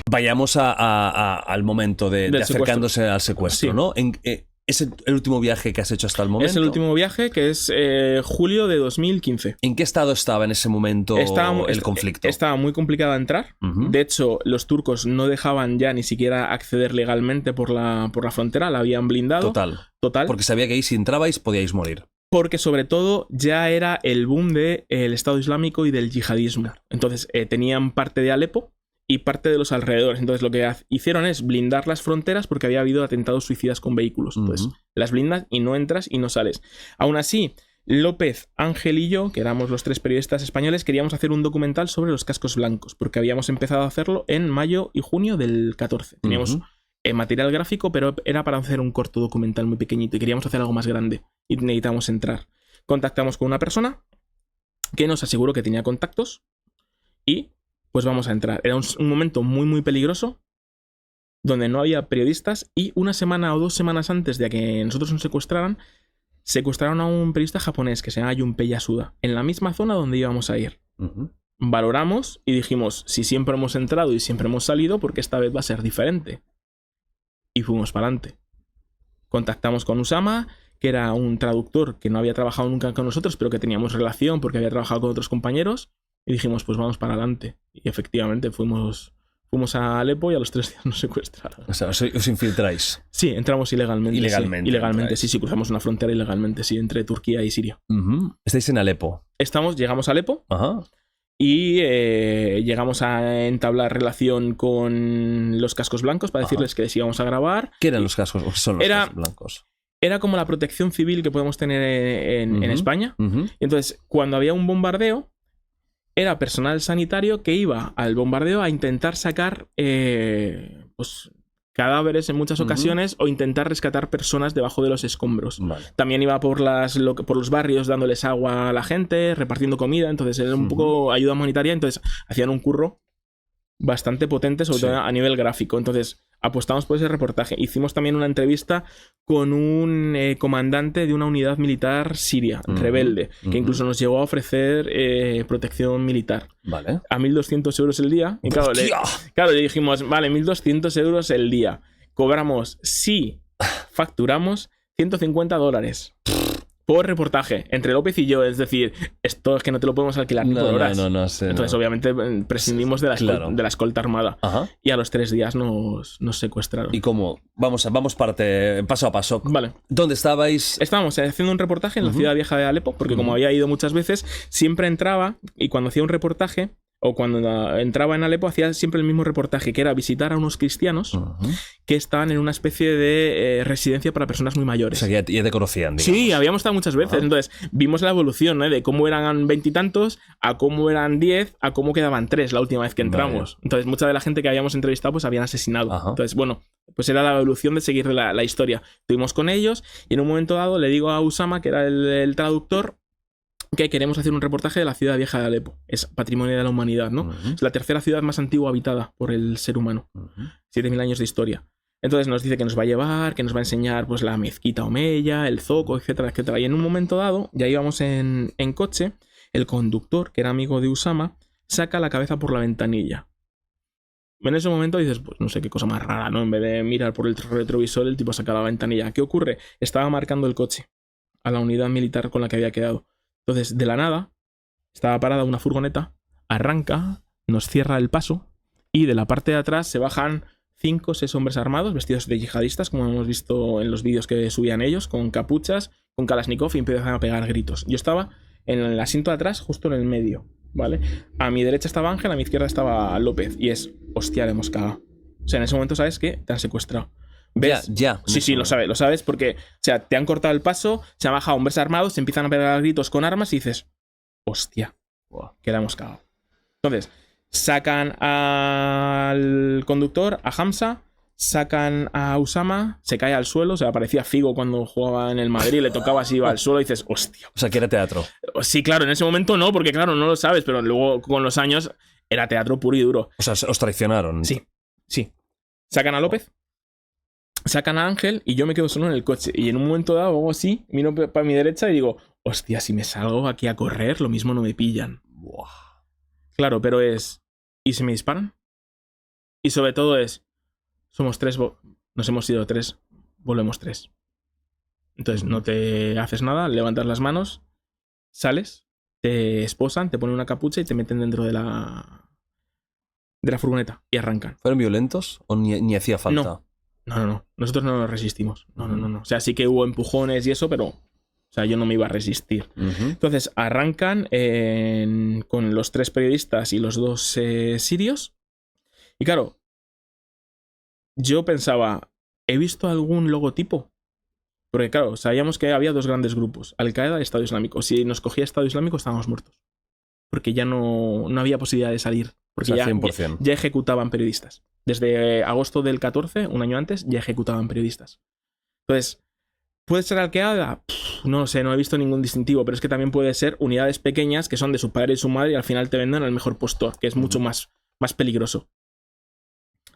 Vayamos al momento de acercándose al secuestro, sí. ¿No? ¿Es el último viaje que has hecho hasta el momento? Es el último viaje, que es julio de 2015. ¿En qué estado estaba en ese momento el conflicto? Estaba muy complicado entrar. De hecho, los turcos no dejaban ya ni siquiera acceder legalmente por la frontera, la habían blindado. Total. Porque sabía que ahí si entrabais podíais morir. Porque sobre todo ya era el boom del Estado Islámico y del yihadismo. Entonces tenían parte de Alepo y parte de los alrededores. Entonces lo que hicieron es blindar las fronteras porque había habido atentados suicidas con vehículos. Entonces las blindas y no entras y no sales. Aún así, López, Ángel y yo, que éramos los 3 periodistas españoles, queríamos hacer un documental sobre los cascos blancos, porque habíamos empezado a hacerlo en mayo y junio del 14. Teníamos material gráfico, pero era para hacer un corto documental muy pequeñito y queríamos hacer algo más grande y necesitábamos entrar. Contactamos con una persona que nos aseguró que tenía contactos y pues vamos a entrar. Era un momento muy muy peligroso donde no había periodistas y una semana o 2 semanas antes de que nosotros nos secuestraron a un periodista japonés que se llama Junpei Yasuda en la misma zona donde íbamos a ir. Valoramos y dijimos, si siempre hemos entrado y siempre hemos salido, porque esta vez va a ser diferente. Y fuimos para adelante. Contactamos con Usama, que era un traductor que no había trabajado nunca con nosotros, pero que teníamos relación porque había trabajado con otros compañeros. Y dijimos, pues vamos para adelante. Y efectivamente fuimos a Alepo y a los 3 días nos secuestraron. O sea, os infiltráis. Sí, entramos ilegalmente. Ilegalmente. Sí, cruzamos una frontera ilegalmente, sí, entre Turquía y Siria. ¿Estáis en Alepo? Llegamos a Alepo. Y llegamos a entablar relación con los cascos blancos para decirles que les íbamos a grabar. ¿Qué eran los cascos? ¿O son los cascos blancos? Era como la protección civil que podemos tener en España. Entonces, cuando había un bombardeo, era personal sanitario que iba al bombardeo a intentar sacar pues, cadáveres en muchas ocasiones o intentar rescatar personas debajo de los escombros. También iba por los barrios dándoles agua a la gente, repartiendo comida, entonces era un poco ayuda humanitaria, entonces hacían un curro bastante potente, sobre todo a nivel gráfico. Entonces apostamos por ese reportaje. Hicimos también una entrevista con un comandante de una unidad militar siria, rebelde, que incluso nos llegó a ofrecer protección militar. A 1.200 euros el día. Y claro, le dijimos, vale, 1.200 euros el día. Cobramos, sí, facturamos $150 por reportaje, entre López y yo. Es decir, esto es que no te lo podemos alquilar ni por horas. Entonces, obviamente, prescindimos de la escolta armada. Y a los 3 días nos secuestraron. ¿Y cómo? Vamos paso a paso. Vale. ¿Dónde estabais? Estábamos haciendo un reportaje en la ciudad vieja de Alepo, porque como había ido muchas veces, siempre entraba y cuando hacía un reportaje, o cuando entraba en Alepo, hacía siempre el mismo reportaje, que era visitar a unos cristianos que estaban en una especie de residencia para personas muy mayores. O sea, ya te conocían, digamos. Sí, habíamos estado muchas veces. Entonces, vimos la evolución, ¿no? De cómo eran 20 y tantos, a cómo eran 10, a cómo quedaban 3 la última vez que entramos. Entonces, mucha de la gente que habíamos entrevistado, pues habían asesinado. Entonces, bueno, pues era la evolución de seguir la historia. Estuvimos con ellos y en un momento dado le digo a Usama, que era el traductor, que queremos hacer un reportaje de la ciudad vieja de Alepo. Es patrimonio de la humanidad, ¿no? Es la 3ª ciudad más antigua habitada por el ser humano. 7.000 años de historia. Entonces nos dice que nos va a llevar, que nos va a enseñar pues la mezquita Omeya, el zoco, etcétera, etcétera. Y en un momento dado, ya íbamos en coche, el conductor, que era amigo de Usama, saca la cabeza por la ventanilla. En ese momento dices, pues no sé qué cosa más rara, ¿no? En vez de mirar por el retrovisor, el tipo saca la ventanilla. ¿Qué ocurre? Estaba marcando el coche a la unidad militar con la que había quedado. Entonces, de la nada, estaba parada una furgoneta, arranca, nos cierra el paso y de la parte de atrás se bajan 5 o 6 hombres armados, vestidos de yihadistas, como hemos visto en los vídeos que subían ellos, con capuchas, con Kalashnikov, y empiezan a pegar gritos. Yo estaba en el asiento de atrás, justo en el medio, ¿vale? A mi derecha estaba Ángel, a mi izquierda estaba López, y es, hostia, le hemos cagado. O sea, en ese momento sabes que te han secuestrado. ¿Ves? Ya. Sí, lo sabes porque, o sea, te han cortado el paso, se han bajado hombres armados, se empiezan a pegar gritos con armas y dices, hostia, que la hemos cagado. Entonces, sacan al conductor, a Hamza, sacan a Usama, se cae al suelo, o sea, parecía Figo cuando jugaba en el Madrid, le tocaba así, iba al suelo y dices, hostia. O sea, que era teatro. Sí, claro, en ese momento no, porque claro, no lo sabes, pero luego con los años era teatro puro y duro. O sea, os traicionaron. Sí. Sacan a López, sacan a Ángel y yo me quedo solo en el coche. Y en un momento dado, hago así, miro para mi derecha y digo, hostia, si me salgo aquí a correr, lo mismo no me pillan. Claro, pero es, ¿y si me disparan? Y sobre todo somos 3, nos hemos ido 3, volvemos 3. Entonces no te haces nada, levantas las manos, sales, te esposan, te ponen una capucha y te meten dentro de la furgoneta y arrancan. ¿Fueron violentos o ni hacía falta? No. Nosotros no nos resistimos. No. O sea, sí que hubo empujones y eso, pero... O sea, yo no me iba a resistir. Entonces arrancan con los 3 periodistas y los 2 sirios. Y claro, yo pensaba, ¿he visto algún logotipo? Porque claro, sabíamos que había 2 grandes grupos, Al-Qaeda y Estado Islámico. Si nos cogía Estado Islámico estábamos muertos. Porque ya no había posibilidad de salir. Porque 100%. ya ejecutaban periodistas. Desde agosto del 14, un año antes, ya ejecutaban periodistas. Entonces, ¿puede ser Al-Qaeda? No lo sé, no he visto ningún distintivo, pero es que también puede ser unidades pequeñas que son de su padre y su madre y al final te venden al mejor postor, que es mucho más peligroso.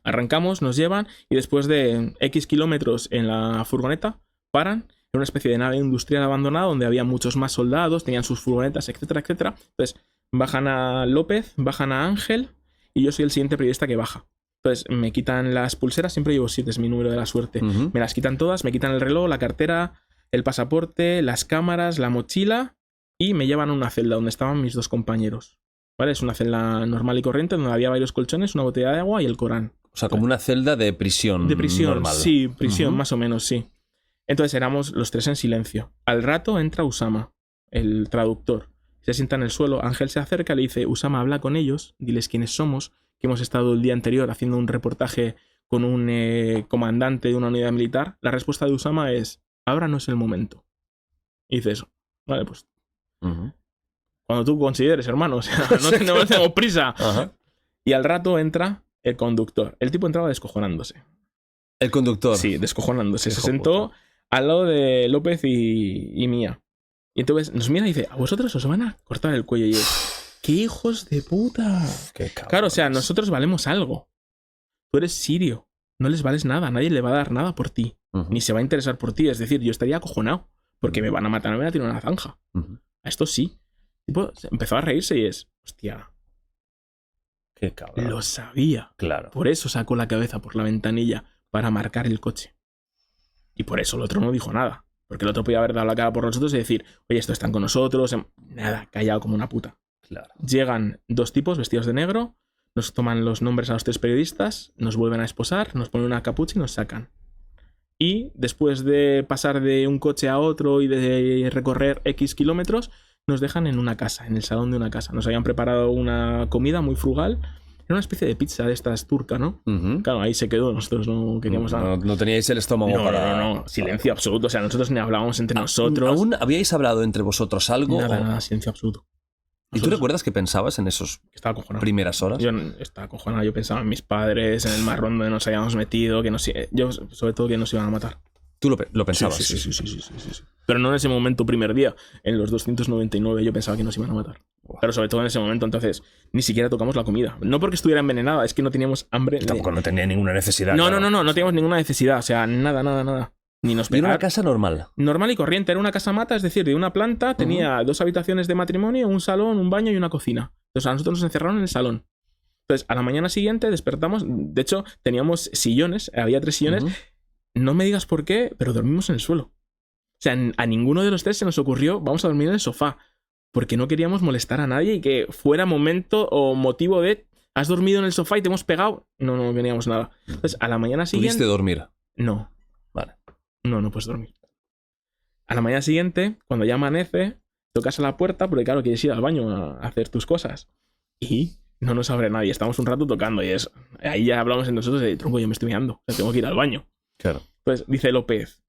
Arrancamos, nos llevan y después de X kilómetros en la furgoneta, paran en una especie de nave industrial abandonada donde había muchos más soldados, tenían sus furgonetas, etcétera, etcétera. Entonces, bajan a López, bajan a Ángel y yo soy el siguiente periodista que baja. Entonces, me quitan las pulseras, siempre llevo 7, es mi número de la suerte. Me las quitan todas, me quitan el reloj, la cartera, el pasaporte, las cámaras, la mochila y me llevan a una celda donde estaban mis 2 compañeros. ¿Vale? Es una celda normal y corriente donde había varios colchones, una botella de agua y el Corán. O sea, como una celda de prisión. De prisión, normal. Sí, prisión, más o menos, sí. Entonces éramos los 3 en silencio. Al rato entra Usama, el traductor. Se sienta en el suelo, Ángel se acerca, le dice, Usama, habla con ellos, diles quiénes somos, que hemos estado el día anterior haciendo un reportaje con un comandante de una unidad militar. La respuesta de Usama es, ahora no es el momento. Y dice eso. Vale, pues... Cuando tú consideres, hermano, o sea, no tenemos prisa. Y al rato entra el conductor. El tipo entraba descojonándose. ¿El conductor? Sí, descojonándose. Se sentó al lado de López y mía. Y entonces nos mira y dice, a vosotros os van a cortar el cuello. Y yo, ¡qué hijos de puta! Qué cabrón. Claro, o sea, nosotros valemos algo. Tú eres sirio. No les vales nada. Nadie le va a dar nada por ti. Ni se va a interesar por ti. Es decir, yo estaría acojonado. Porque me van a matar, me van a tirar una zanja. A esto sí. Tipo, empezó a reírse y es, hostia. Qué cabrón. Lo sabía. Claro. Por eso sacó la cabeza por la ventanilla para marcar el coche. Y por eso el otro no dijo nada. Porque el otro podía haber dado la cara por nosotros y decir, oye, estos están con nosotros. Nada, callado como una puta. Claro. Llegan 2 tipos vestidos de negro, nos toman los nombres a los 3 periodistas, nos vuelven a esposar, nos ponen una capucha y nos sacan. Y después de pasar de un coche a otro y de recorrer X kilómetros, nos dejan en una casa, en el salón de una casa. Nos habían preparado una comida muy frugal. Era una especie de pizza de estas turca, ¿no? Claro, ahí se quedó. Nosotros no queríamos nada. No teníais el estómago para... No. Silencio absoluto. O sea, nosotros ni hablábamos entre nosotros. ¿Aún habíais hablado entre vosotros algo? Nada, silencio absoluto. ¿Y tú recuerdas qué pensabas en esos primeras horas? Yo estaba acojonado. Yo pensaba en mis padres, en el marrón donde nos habíamos metido, yo sobre todo que nos iban a matar. ¿Tú lo pensabas? Sí. Pero no en ese momento, primer día. En los 299 yo pensaba que nos iban a matar. Wow. Pero sobre todo en ese momento, entonces, ni siquiera tocamos la comida. No porque estuviera envenenada, es que no teníamos hambre. Y tampoco no tenía ninguna necesidad. No teníamos ninguna necesidad. O sea, nada. Ni nos pegaron. Era una casa normal. Normal y corriente. Era una casa mata, es decir, de una planta, tenía 2 habitaciones de matrimonio, un salón, un baño y una cocina. Entonces a nosotros nos encerraron en el salón. Entonces, a la mañana siguiente despertamos. De hecho, teníamos sillones, había 3 sillones. No me digas por qué, pero dormimos en el suelo. O sea, a ninguno de los 3 se nos ocurrió, vamos a dormir en el sofá. Porque no queríamos molestar a nadie y que fuera momento o motivo de, has dormido en el sofá y te hemos pegado. No veníamos nada. Entonces, a la mañana siguiente... ¿Pudiste dormir? No. Vale. No puedes dormir. A la mañana siguiente, cuando ya amanece, tocas a la puerta porque, claro, quieres ir al baño a hacer tus cosas. Y no nos abre nadie. Estamos un rato tocando y es... Ahí ya hablamos entre nosotros de, tronco, yo me estoy mirando. O sea, tengo que ir al baño. Claro. Pues dice López,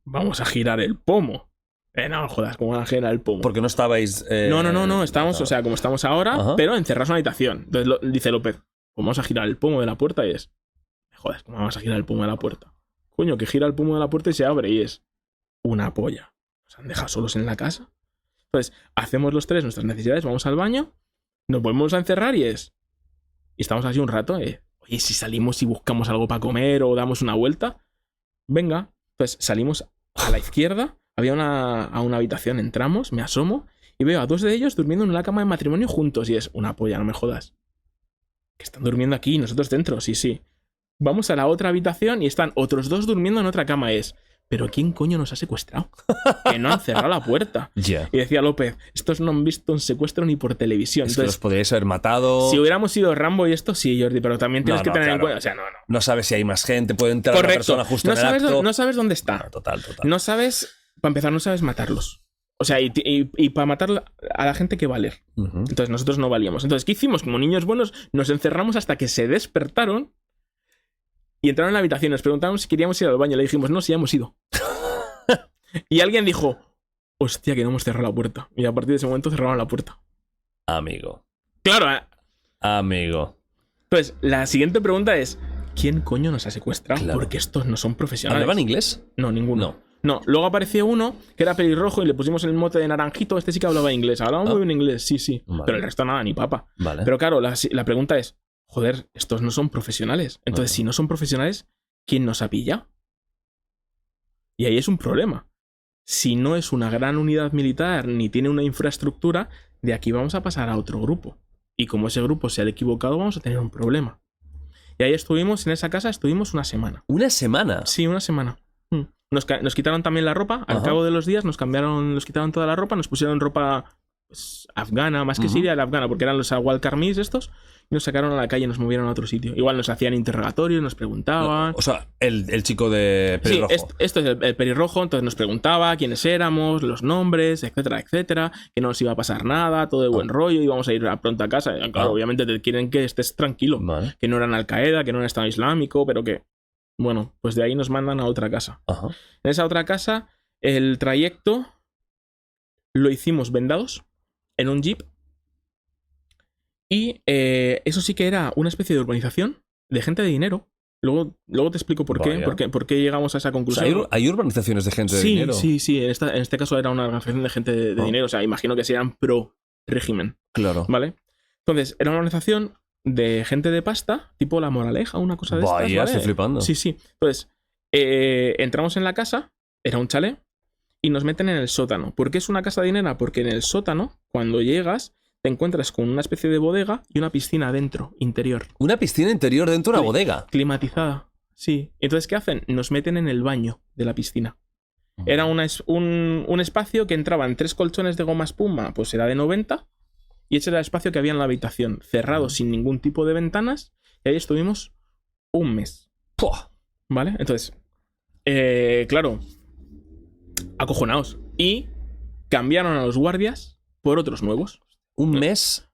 vamos a girar el pomo. No jodas, ¿cómo van a girar el pomo? Porque no estabais... No, estábamos, o sea, como estamos ahora, pero encerrados en una habitación. Entonces dice López, vamos a girar el pomo de la puerta y es... Joder, ¿cómo vamos a girar el pomo de la puerta? Coño, que gira el pomo de la puerta y se abre y es... Una polla. Nos han dejado solos en la casa. Entonces, hacemos los 3 nuestras necesidades, vamos al baño, nos volvemos a encerrar y es... Y estamos así un rato, oye, si salimos y buscamos algo para comer o damos una vuelta, venga. Pues salimos a la izquierda, había una habitación, entramos, me asomo y veo a 2 de ellos durmiendo en una cama de matrimonio juntos y es una polla, no me jodas. que están durmiendo aquí y nosotros dentro, sí. Vamos a la otra habitación y están otros 2 durmiendo en otra cama. ¿Pero quién coño nos ha secuestrado? Que no han cerrado la puerta. Yeah. Y decía López, estos no han visto un secuestro ni por televisión. Es que los podríais haber matado. Si hubiéramos sido Rambo y esto, sí, Jordi, pero también tienes que tener en cuenta... O sea, no. No sabes si hay más gente, puede entrar una persona justo en el acto. No sabes dónde está. No, total. No sabes... Para empezar, no sabes matarlos. O sea, y para matar a la gente que valer. Entonces nosotros no valíamos. Entonces, ¿qué hicimos? Como niños buenos, nos encerramos hasta que se despertaron y entraron en la habitación. Nos preguntaron si queríamos ir al baño. Le dijimos, no, sí, hemos ido. Y alguien dijo, hostia, que no hemos cerrado la puerta. Y a partir de ese momento cerraron la puerta. Amigo. Claro. Amigo. Entonces, la siguiente pregunta es, ¿quién coño nos ha secuestrado? Claro. Porque estos no son profesionales. ¿Hablaban inglés? No, ninguno. No, luego apareció uno que era pelirrojo y le pusimos el mote de naranjito. Este sí que hablaba inglés. Hablaba muy bien inglés, sí. Vale. Pero el resto nada, ni papa. Vale. Pero claro, la pregunta es, joder, estos no son profesionales. Entonces, si no son profesionales, ¿quién nos ha pillado? Y ahí es un problema. Si no es una gran unidad militar ni tiene una infraestructura, de aquí vamos a pasar a otro grupo. Y como ese grupo se ha equivocado, vamos a tener un problema. Y ahí estuvimos, en esa casa estuvimos una semana. ¿Una semana? Sí, una semana. Nos quitaron también la ropa. Al cabo de los días nos quitaron toda la ropa, nos pusieron ropa pues, afgana, más que siria, era afgana, porque eran los Awal-Karmis estos, y nos sacaron a la calle y nos movieron a otro sitio. Igual nos hacían interrogatorios, nos preguntaban. O sea, el chico de pelirrojo. Sí, esto es el pelirrojo, entonces nos preguntaba quiénes éramos, los nombres, etcétera, que no nos iba a pasar nada, todo de buen rollo, íbamos a ir pronto a casa. Claro, obviamente te quieren que estés tranquilo, que no eran Al-Qaeda, que no era Estado Islámico, pero que... Bueno, pues de ahí nos mandan a otra casa. En esa otra casa, el trayecto lo hicimos vendados en un jeep. Y eso sí que era una especie de urbanización de gente de dinero. Luego te explico por qué llegamos a esa conclusión. O sea, ¿hay urbanizaciones de gente de dinero? Sí. En este caso era una organización de gente de dinero. O sea, imagino que sean pro régimen. Claro. ¿Vale? Entonces, era una organización de gente de pasta, tipo La Moraleja, una cosa de estas. Vaya, estoy flipando. Sí. Entonces, entramos en la casa, era un chalet, y nos meten en el sótano. ¿Por qué es una casa de dinero? Porque en el sótano, cuando llegas, te encuentras con una especie de bodega y una piscina dentro, interior. ¿Una piscina interior dentro de una bodega? Climatizada, sí. Entonces, ¿qué hacen? Nos meten en el baño de la piscina. Era un espacio que entraban 3 colchones de goma espuma, pues era de 90, y ese era el espacio que había en la habitación, cerrado sin ningún tipo de ventanas, y ahí estuvimos un mes. ¿Vale? Entonces, claro, acojonados. Y cambiaron a los guardias por otros nuevos. Un mes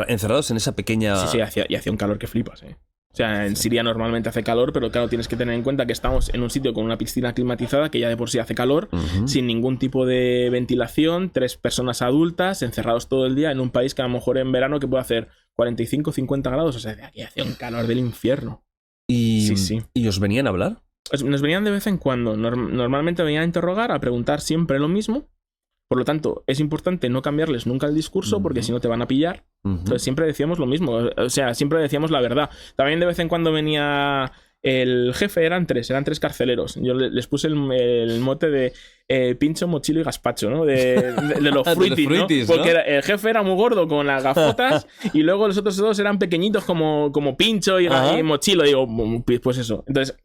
encerrados en esa pequeña... Sí, hacía un calor que flipas, O sea, en Siria normalmente hace calor, pero claro, tienes que tener en cuenta que estamos en un sitio con una piscina climatizada que ya de por sí hace calor, sin ningún tipo de ventilación, 3 personas adultas, encerrados todo el día en un país que a lo mejor en verano que puede hacer 45, 50 grados, o sea, de aquí hacía un calor del infierno. ¿Y os venían a hablar? Nos venían de vez en cuando, normalmente venían a interrogar, a preguntar siempre lo mismo. Por lo tanto, es importante no cambiarles nunca el discurso porque si no te van a pillar. Entonces siempre decíamos lo mismo, o sea, siempre decíamos la verdad. También de vez en cuando venía el jefe, eran tres carceleros. Yo les puse el mote de Pincho, Mochilo y Gazpacho, ¿no? De los fruitis, ¿no? Porque el jefe era muy gordo con las gafotas y luego los otros dos eran pequeñitos como Pincho y Mochilo. Digo, pues eso. Entonces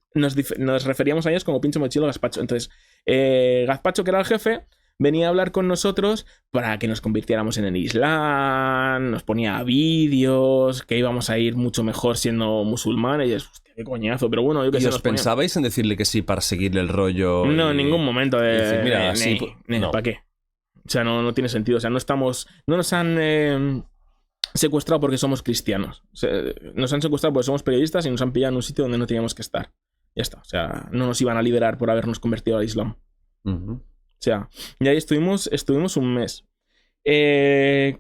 nos referíamos a ellos como Pincho, Mochilo y Gazpacho. Entonces, Gazpacho, que era el jefe, venía a hablar con nosotros para que nos convirtiéramos en el Islam, nos ponía vídeos, que íbamos a ir mucho mejor siendo musulmanes, y es, hostia, qué coñazo, pero bueno, yo que sé. ¿Y os pensabais en decirle que sí para seguirle el rollo? No, en ningún momento. Decir, mira, sí, no. ¿Para qué? O sea, no tiene sentido. O sea, no nos han secuestrado porque somos cristianos. O sea, nos han secuestrado porque somos periodistas y nos han pillado en un sitio donde no teníamos que estar. Ya está. O sea, no nos iban a liberar por habernos convertido al Islam. O sea, y ahí estuvimos un mes. ¿Qué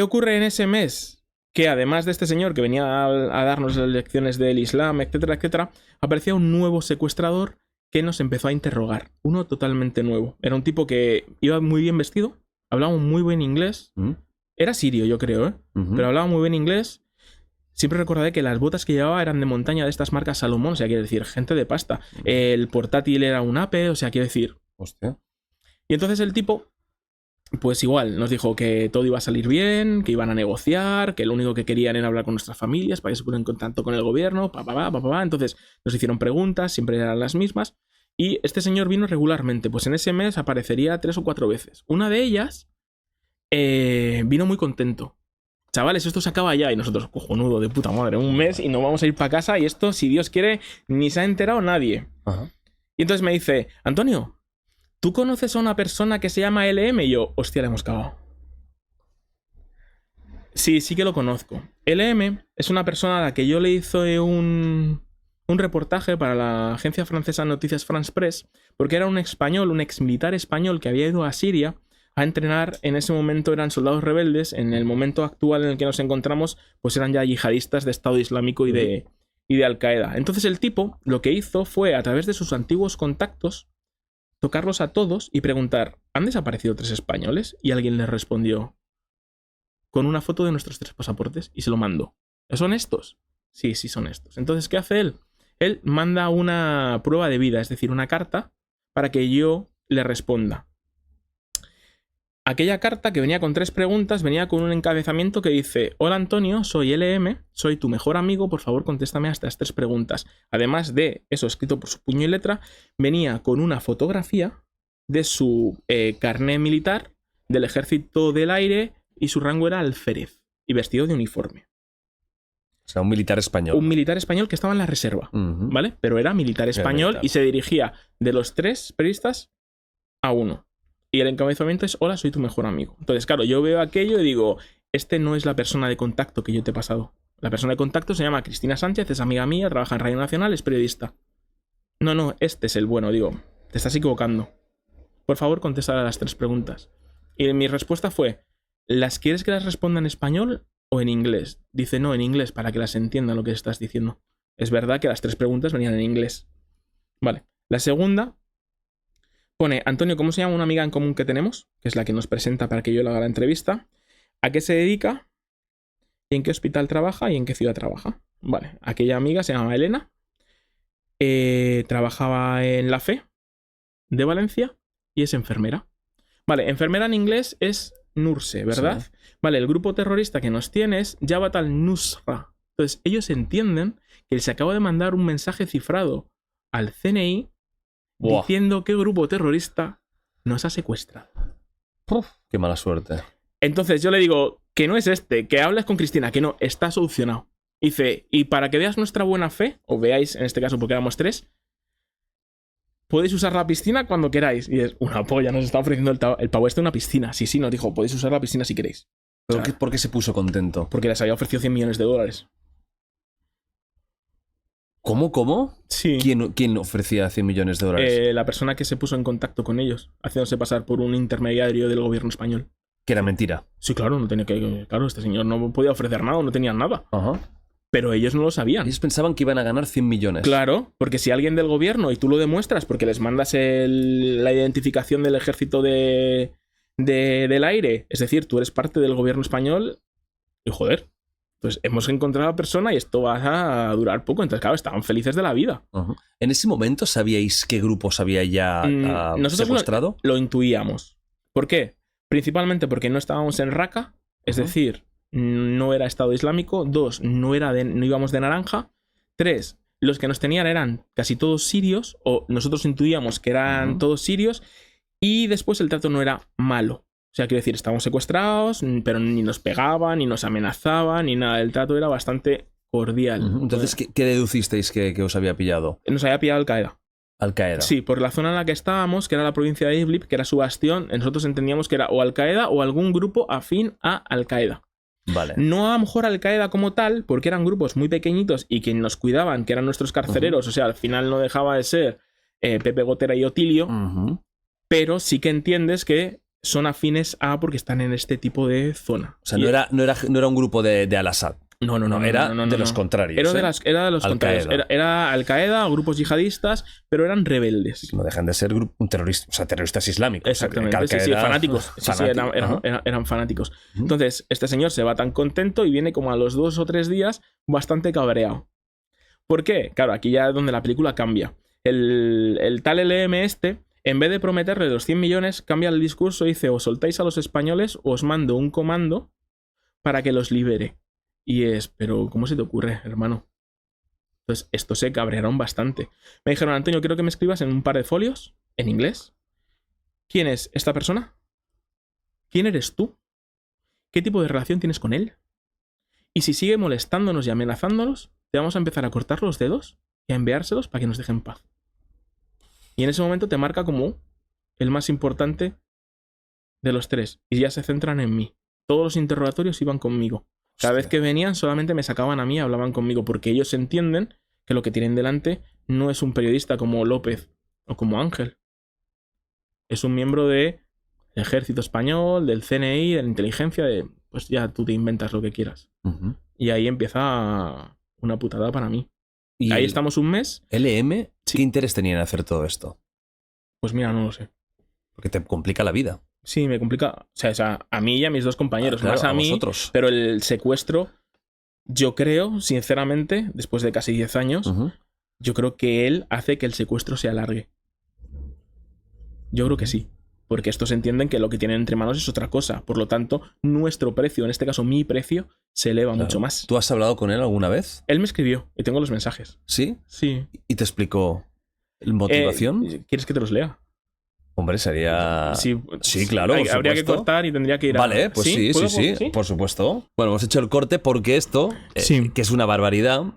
ocurre en ese mes? Que además de este señor que venía a darnos las lecciones del Islam, etcétera, etcétera, aparecía un nuevo secuestrador que nos empezó a interrogar. Uno totalmente nuevo. Era un tipo que iba muy bien vestido, hablaba muy buen inglés. Era sirio, yo creo, pero hablaba muy buen inglés. Siempre recordaré que las botas que llevaba eran de montaña de estas marcas Salomón, o sea, quiere decir, gente de pasta. El portátil era un Apple, o sea, quiere decir... Hostia. Y entonces el tipo pues igual, nos dijo que todo iba a salir bien, que iban a negociar, que lo único que querían era hablar con nuestras familias para que se pusieran en contacto con el gobierno, Entonces nos hicieron preguntas, siempre eran las mismas. Y este señor vino regularmente, pues en ese mes aparecería 3 o 4 veces. Una de ellas vino muy contento. Chavales, esto se acaba ya. Y nosotros, cojonudo, de puta madre, un mes y nos vamos a ir para casa y esto, si Dios quiere, ni se ha enterado nadie. Ajá. Y entonces me dice, Antonio, ¿tú conoces a una persona que se llama LM? Y yo, hostia, le hemos cagado. Sí que lo conozco. LM es una persona a la que yo le hice un reportaje para la agencia francesa Noticias France Press, porque era un español, un ex militar español que había ido a Siria a entrenar. En ese momento eran soldados rebeldes. En el momento actual en el que nos encontramos, pues eran ya yihadistas de Estado Islámico y de Al-Qaeda. Entonces el tipo lo que hizo fue, a través de sus antiguos contactos, tocarlos a todos y preguntar, ¿han desaparecido 3 españoles? Y alguien les respondió con una foto de nuestros 3 pasaportes y se lo mandó. ¿Son estos? Sí, son estos. Entonces, ¿qué hace él? Él manda una prueba de vida, es decir, una carta, para que yo le responda. Aquella carta, que venía con 3 preguntas, venía con un encabezamiento que dice: hola Antonio, soy LM, soy tu mejor amigo, por favor contéstame a estas 3 preguntas. Además de eso escrito por su puño y letra, venía con una fotografía de su carné militar del Ejército del Aire y su rango era alférez y vestido de uniforme. O sea, un militar español. Un militar español que estaba en la reserva, ¿vale? Pero era militar español y se dirigía de los 3 periodistas a uno. Y el encabezamiento es: hola, soy tu mejor amigo. Entonces, claro, yo veo aquello y digo, este no es la persona de contacto que yo te he pasado. La persona de contacto se llama Cristina Sánchez, es amiga mía, trabaja en Radio Nacional, es periodista. No, este es el bueno. Digo, te estás equivocando. Por favor, contesta a las 3 preguntas. Y mi respuesta fue: ¿las quieres que las responda en español o en inglés? Dice, no, en inglés, para que las entiendan lo que estás diciendo. Es verdad que las 3 preguntas venían en inglés. Vale. La segunda pone: Antonio, ¿cómo se llama una amiga en común que tenemos? Que es la que nos presenta para que yo le haga la entrevista. ¿A qué se dedica? ¿Y en qué hospital trabaja? ¿Y en qué ciudad trabaja? Vale. Aquella amiga se llama Elena. Trabajaba en La Fe de Valencia y es enfermera. Vale, enfermera en inglés es nurse, ¿verdad? Sí. Vale, el grupo terrorista que nos tiene es Jabhat al-Nusra. Entonces, ellos entienden que se acaba de mandar un mensaje cifrado al CNI diciendo qué grupo terrorista nos ha secuestrado. Uf, qué mala suerte. Entonces yo le digo que no es este, que hables con Cristina, que no, está solucionado. Dice, y para que veas nuestra buena fe, o veáis en este caso porque éramos 3, podéis usar la piscina cuando queráis. Y es una polla, nos está ofreciendo el pavo este una piscina. Sí, nos dijo, podéis usar la piscina si queréis. ¿Pero por qué se puso contento? Porque les había ofrecido $100 millones. ¿Cómo? Sí. ¿Quién ofrecía $100 millones? La persona que se puso en contacto con ellos, haciéndose pasar por un intermediario del gobierno español. Que era mentira. Sí, claro, no tenía que. Claro, este señor no podía ofrecer nada, no tenían nada. Ajá. Pero ellos no lo sabían. Ellos pensaban que iban a ganar 100 millones. Claro, porque si alguien del gobierno, y tú lo demuestras porque les mandas la identificación del ejército del aire, es decir, tú eres parte del gobierno español, y joder, pues hemos encontrado a la persona y esto va a durar poco. Entonces, claro, estaban felices de la vida. Uh-huh. ¿En ese momento sabíais qué grupos había ya secuestrado? Lo intuíamos. ¿Por qué? Principalmente porque no estábamos en Raqqa, es decir, no era Estado Islámico. 2, no íbamos de naranja. 3, los que nos tenían eran casi todos sirios, o nosotros intuíamos que eran todos sirios, y después el trato no era malo. O sea, quiero decir, estábamos secuestrados, pero ni nos pegaban, ni nos amenazaban, ni nada. El trato era bastante cordial. Entonces, ¿qué deducisteis que os había pillado? Nos había pillado Al-Qaeda. Al-Qaeda. Sí, por la zona en la que estábamos, que era la provincia de Idlib, que era su bastión, nosotros entendíamos que era o Al-Qaeda o algún grupo afín a Al-Qaeda. Vale. No a lo mejor Al-Qaeda como tal, porque eran grupos muy pequeñitos y quien nos cuidaban, que eran nuestros carceleros, o sea, al final no dejaba de ser Pepe Gotera y Otilio, pero sí que entiendes que son afines a porque están en este tipo de zona. O sea, no era un grupo de Al-Assad. No, era de los contrarios. Era de los contrarios. Era Al-Qaeda o grupos yihadistas, pero eran rebeldes. No dejan de ser terroristas islámicos. Exactamente. Sí, fanáticos. Eran fanáticos. Entonces, este señor se va tan contento y viene como a los 2 o 3 días bastante cabreado. ¿Por qué? Claro, aquí ya es donde la película cambia. El tal LM En vez de prometerle los 100 millones, cambia el discurso y dice, o soltáis a los españoles o os mando un comando para que los libere. Y pero ¿cómo se te ocurre, hermano? Entonces, esto se cabrearon bastante. Me dijeron, Antonio, quiero que me escribas en un par de folios, en inglés. ¿Quién es esta persona? ¿Quién eres tú? ¿Qué tipo de relación tienes con él? Y si sigue molestándonos y amenazándonos, te vamos a empezar a cortar los dedos y a enviárselos para que nos dejen en paz. Y en ese momento te marca como el más importante de los tres. Y ya se centran en mí. Todos los interrogatorios iban conmigo. Cada vez que venían solamente me sacaban a mí y hablaban conmigo, porque ellos entienden que lo que tienen delante no es un periodista como López o como Ángel. Es un miembro del Ejército Español, del CNI, de la inteligencia, pues ya tú te inventas lo que quieras. Y ahí empieza una putada para mí. Y ahí estamos un mes. ¿LM? ¿Qué interés tenía en hacer todo esto? Pues mira, no lo sé. Porque te complica la vida. Sí, me complica. O sea, a mí y a mis dos compañeros. Claro, más a mí. Vosotros. Pero el secuestro, yo creo, sinceramente, después de casi 10 años, yo creo que él hace que el secuestro se alargue. Yo creo que sí. Porque estos entienden que lo que tienen entre manos es otra cosa. Por lo tanto, nuestro precio, en este caso mi precio, se eleva mucho más. ¿Tú has hablado con él alguna vez? Él me escribió y tengo los mensajes. ¿Sí? Sí. ¿Y te explicó la motivación? ¿Quieres que te los lea? Hombre, sería... Sí, claro, por habría que supuesto. cortar y tendría que ir a... Vale, pues sí, por supuesto. Bueno, hemos hecho el corte porque esto, que es una barbaridad,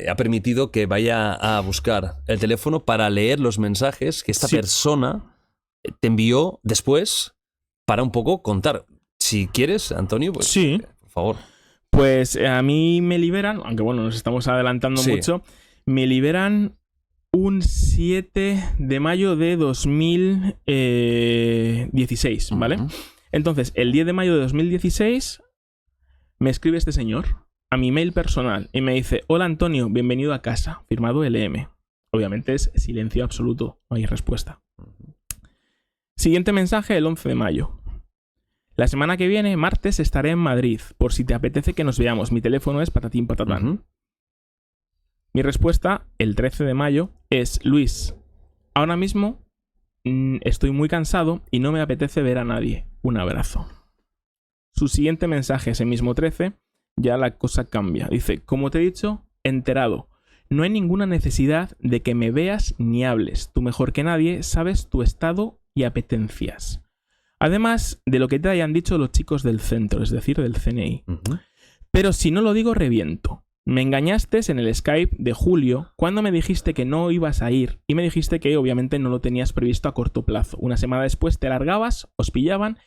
ha permitido que vaya a buscar el teléfono para leer los mensajes que esta persona te envió después para un poco contar. Si quieres, Antonio, pues por favor. Pues a mí me liberan, aunque bueno, nos estamos adelantando mucho, me liberan un 7 de mayo de 2016, ¿vale? Entonces, el 10 de mayo de 2016 me escribe este señor a mi mail personal y me dice: hola Antonio, bienvenido a casa, firmado LM. Obviamente es silencio absoluto, no hay respuesta. Siguiente mensaje, el 11 de mayo. La semana que viene, martes, estaré en Madrid, por si te apetece que nos veamos. Mi teléfono es patatín patatán. Mi respuesta, el 13 de mayo, es: Luis, ahora mismo estoy muy cansado y no me apetece ver a nadie. Un abrazo. Su siguiente mensaje, ese mismo 13, ya la cosa cambia. Dice: como te he dicho, enterado. No hay ninguna necesidad de que me veas ni hables. Tú mejor que nadie sabes tu estado y apetencias. Además de lo que te hayan dicho los chicos del centro, es decir, del CNI. Pero si no lo digo, reviento. Me engañaste en el Skype de julio cuando me dijiste que no ibas a ir y me dijiste que obviamente no lo tenías previsto a corto plazo. Una semana después te largabas, os pillaban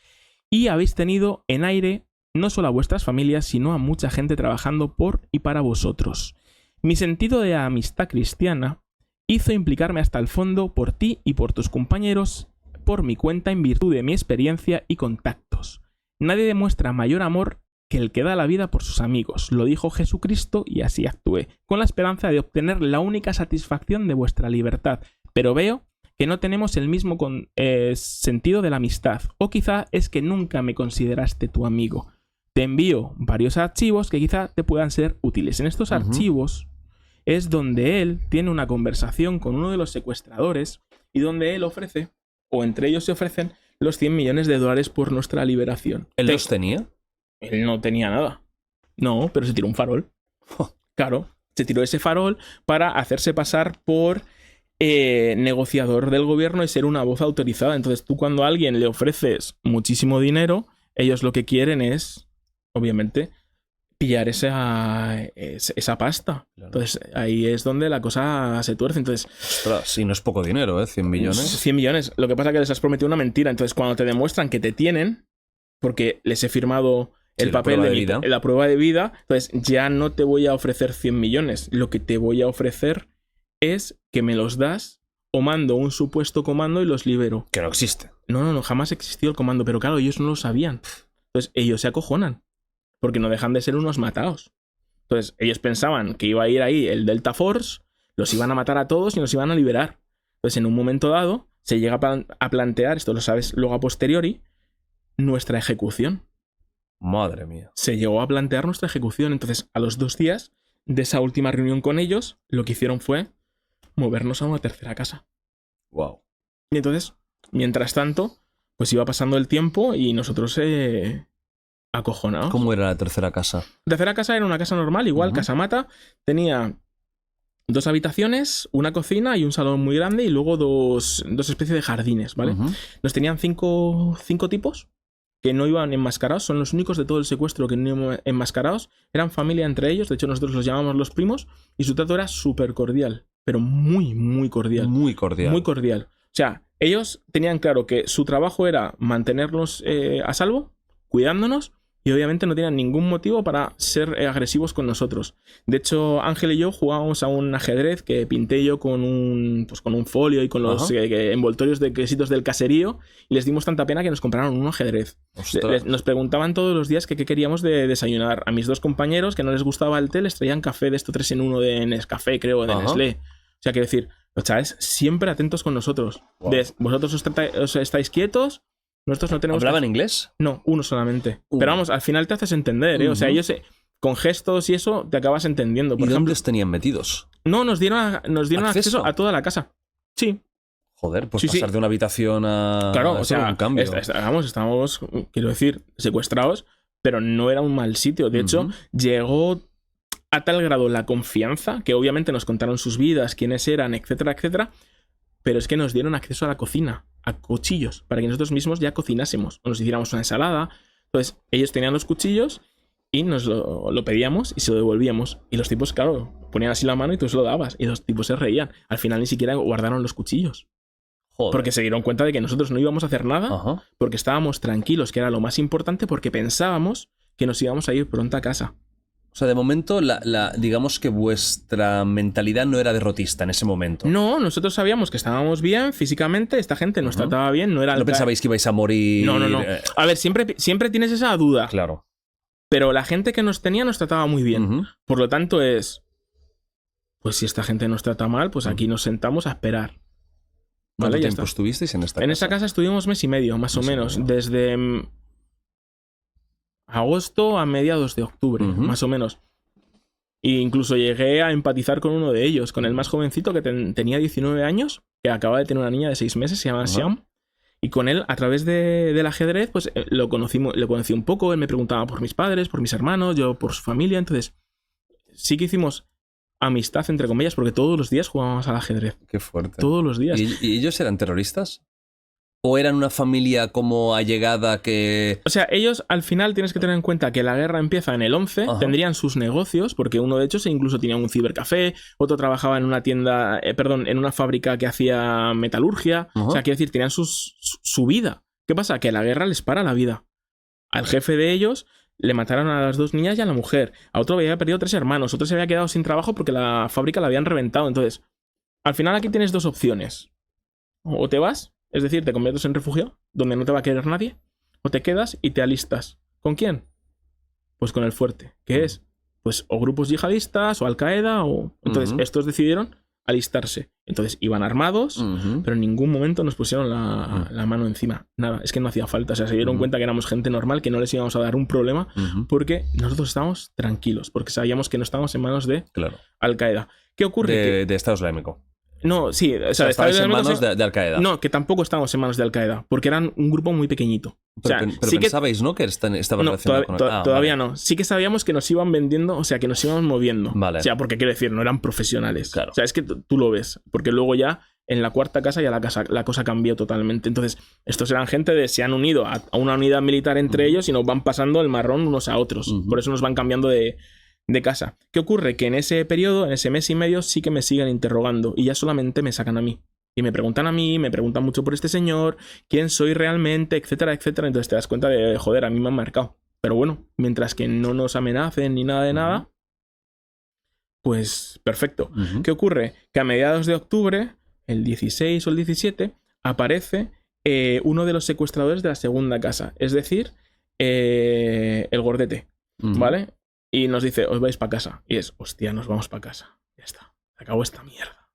y habéis tenido en aire no solo a vuestras familias, sino a mucha gente trabajando por y para vosotros. Mi sentido de amistad cristiana hizo implicarme hasta el fondo por ti y por tus compañeros por mi cuenta en virtud de mi experiencia y contactos. Nadie demuestra mayor amor que el que da la vida por sus amigos. Lo dijo Jesucristo y así actué, con la esperanza de obtener la única satisfacción de vuestra libertad. Pero veo que no tenemos el mismo sentido de la amistad, o quizá es que nunca me consideraste tu amigo. Te envío varios archivos que quizá te puedan ser útiles. En estos archivos es donde él tiene una conversación con uno de los secuestradores y donde él ofrece, o entre ellos se ofrecen, los 100 millones de dólares por nuestra liberación. ¿Él los tenía? Él no tenía nada. No, pero se tiró un farol. Claro, se tiró ese farol para hacerse pasar por negociador del gobierno y ser una voz autorizada. Entonces tú cuando a alguien le ofreces muchísimo dinero, ellos lo que quieren es, obviamente, pillar esa pasta. Claro. Entonces ahí es donde la cosa se tuerce. Entonces, ostras, sí, no es poco dinero, ¿eh? 100 millones. 100 millones. Lo que pasa es que les has prometido una mentira. Entonces cuando te demuestran que te tienen, porque les he firmado el papel de la prueba de vida, entonces ya no te voy a ofrecer 100 millones. Lo que te voy a ofrecer es que me los das o mando un supuesto comando y los libero. Que no existe. No, jamás existió el comando, pero claro, ellos no lo sabían. Entonces ellos se acojonan, porque no dejan de ser unos matados. Entonces ellos pensaban que iba a ir ahí el Delta Force, los iban a matar a todos y los iban a liberar. Entonces en un momento dado se llega a plantear, esto lo sabes luego a posteriori, nuestra ejecución. Madre mía. Se llegó a plantear nuestra ejecución. Entonces, a los 2 días de esa última reunión con ellos, lo que hicieron fue movernos a una tercera casa. Wow. Y entonces, mientras tanto, pues iba pasando el tiempo y nosotros acojonados. ¿Cómo era la tercera casa? La tercera casa era una casa normal, igual, casamata. Tenía 2 habitaciones, una cocina y un salón muy grande y luego dos especies de jardines, ¿vale? Nos tenían 5 tipos que no iban enmascarados, son los únicos de todo el secuestro que no iban enmascarados. Eran familia entre ellos, de hecho nosotros los llamamos los primos y su trato era súper cordial, pero muy, muy cordial. Muy cordial. Muy cordial. O sea, ellos tenían claro que su trabajo era mantenernos a salvo, cuidándonos, y obviamente no tenían ningún motivo para ser agresivos con nosotros. De hecho, Ángel y yo jugábamos a un ajedrez que pinté yo con un folio y con los envoltorios de quesitos del caserío, y les dimos tanta pena que nos compraron un ajedrez. Nos preguntaban todos los días qué queríamos de desayunar. A mis 2 compañeros, que no les gustaba el té, les traían café de esto 3 en 1 de Nescafé, creo, de Nestlé. O sea, quiero decir, los chavales siempre atentos con nosotros. Wow. Vosotros os estáis quietos, nosotros no tenemos... ¿Hablaban inglés? No, uno solamente. Pero vamos, al final te haces entender, ¿eh? O sea, ellos con gestos y eso te acabas entendiendo. Por ejemplo, ¿dónde los tenían metidos? No, nos dieron acceso a toda la casa. Sí. Joder, pues pasar de una habitación a... Claro, o sea, un cambio. Estábamos, quiero decir, secuestrados, pero no era un mal sitio. De hecho, llegó a tal grado la confianza, que obviamente nos contaron sus vidas, quiénes eran, etcétera, etcétera, pero es que nos dieron acceso a la cocina, a cuchillos, para que nosotros mismos ya cocinásemos, o nos hiciéramos una ensalada. Entonces, ellos tenían los cuchillos y nos lo pedíamos y se lo devolvíamos. Y los tipos, claro, ponían así la mano y tú se lo dabas. Y los tipos se reían. Al final ni siquiera guardaron los cuchillos. Joder. Porque se dieron cuenta de que nosotros no íbamos a hacer nada, porque estábamos tranquilos, que era lo más importante, porque pensábamos que nos íbamos a ir pronto a casa. O sea, de momento, digamos que vuestra mentalidad no era derrotista en ese momento. No, nosotros sabíamos que estábamos bien físicamente, esta gente nos trataba bien, no era... ¿No pensabais que ibais a morir? No. A ver, siempre tienes esa duda. Claro. Pero la gente que nos tenía nos trataba muy bien. Por lo tanto es... Pues si esta gente nos trata mal, pues aquí nos sentamos a esperar. ¿Cuánto tiempo estuvisteis en esta casa? En esa casa estuvimos 1 mes y medio, más o menos. Desde... agosto a mediados de octubre, más o menos. E incluso llegué a empatizar con uno de ellos, con el más jovencito que tenía 19 años, que acaba de tener una niña de 6 meses, se llama Siam. Y con él, a través del ajedrez, pues lo conocí un poco. Él me preguntaba por mis padres, por mis hermanos, yo por su familia. Entonces, sí que hicimos amistad, entre comillas, porque todos los días jugábamos al ajedrez. Qué fuerte. Todos los días. ¿Y ellos eran terroristas? ¿O eran una familia como allegada que...? O sea, ellos al final tienes que tener en cuenta que la guerra empieza en el 11, tendrían sus negocios, porque uno de ellos incluso tenía un cibercafé, otro trabajaba en una tienda, en una fábrica que hacía metalurgia. O sea, quiero decir, tenían su vida. ¿Qué pasa? Que la guerra les para la vida. Al jefe de ellos le mataron a las 2 niñas y a la mujer. A otro había perdido 3 hermanos, otro se había quedado sin trabajo porque la fábrica la habían reventado. Entonces, al final aquí tienes 2 opciones. O te vas... Es decir, te conviertes en refugio, donde no te va a querer nadie, o te quedas y te alistas. ¿Con quién? Pues con el fuerte. ¿Qué es? Pues o grupos yihadistas, o Al-Qaeda, o... Entonces, estos decidieron alistarse. Entonces, iban armados, pero en ningún momento nos pusieron la mano encima. Nada, es que no hacía falta. O sea, se dieron cuenta que éramos gente normal, que no les íbamos a dar un problema, porque nosotros estábamos tranquilos, porque sabíamos que no estábamos en manos de Al-Qaeda. ¿Qué ocurre? De Estado Islámico. No, sí, o sea estabais en manos de Al-Qaeda. No, que tampoco estábamos en manos de Al-Qaeda, porque eran un grupo muy pequeñito. Pero sí pensabais, ¿no? Que estaba relacionado con... Todavía no. Sí que sabíamos que nos iban vendiendo, o sea, que nos íbamos moviendo. Vale. O sea, porque quiero decir, no eran profesionales. Claro. O sea, es que tú lo ves, porque luego ya en la 4ª casa ya la cosa cambió totalmente. entonces, estos eran gente se han unido a una unidad militar entre ellos y nos van pasando el marrón unos a otros. Por eso nos van cambiando de casa. ¿Qué ocurre? Que en ese periodo, en ese mes y medio, sí que me siguen interrogando y ya solamente me sacan a mí. Y me preguntan a mí, me preguntan mucho por este señor, quién soy realmente, etcétera, etcétera. Entonces te das cuenta de, joder, a mí me han marcado. Pero bueno, mientras que no nos amenacen ni nada de nada, pues perfecto. ¿Qué ocurre? Que a mediados de octubre, el 16 o el 17, aparece uno de los secuestradores de la 2ª casa. Es decir, el gordete, ¿vale? Y nos dice, os vais para casa. Y es, hostia, nos vamos para casa. Ya está. Se acabó esta mierda.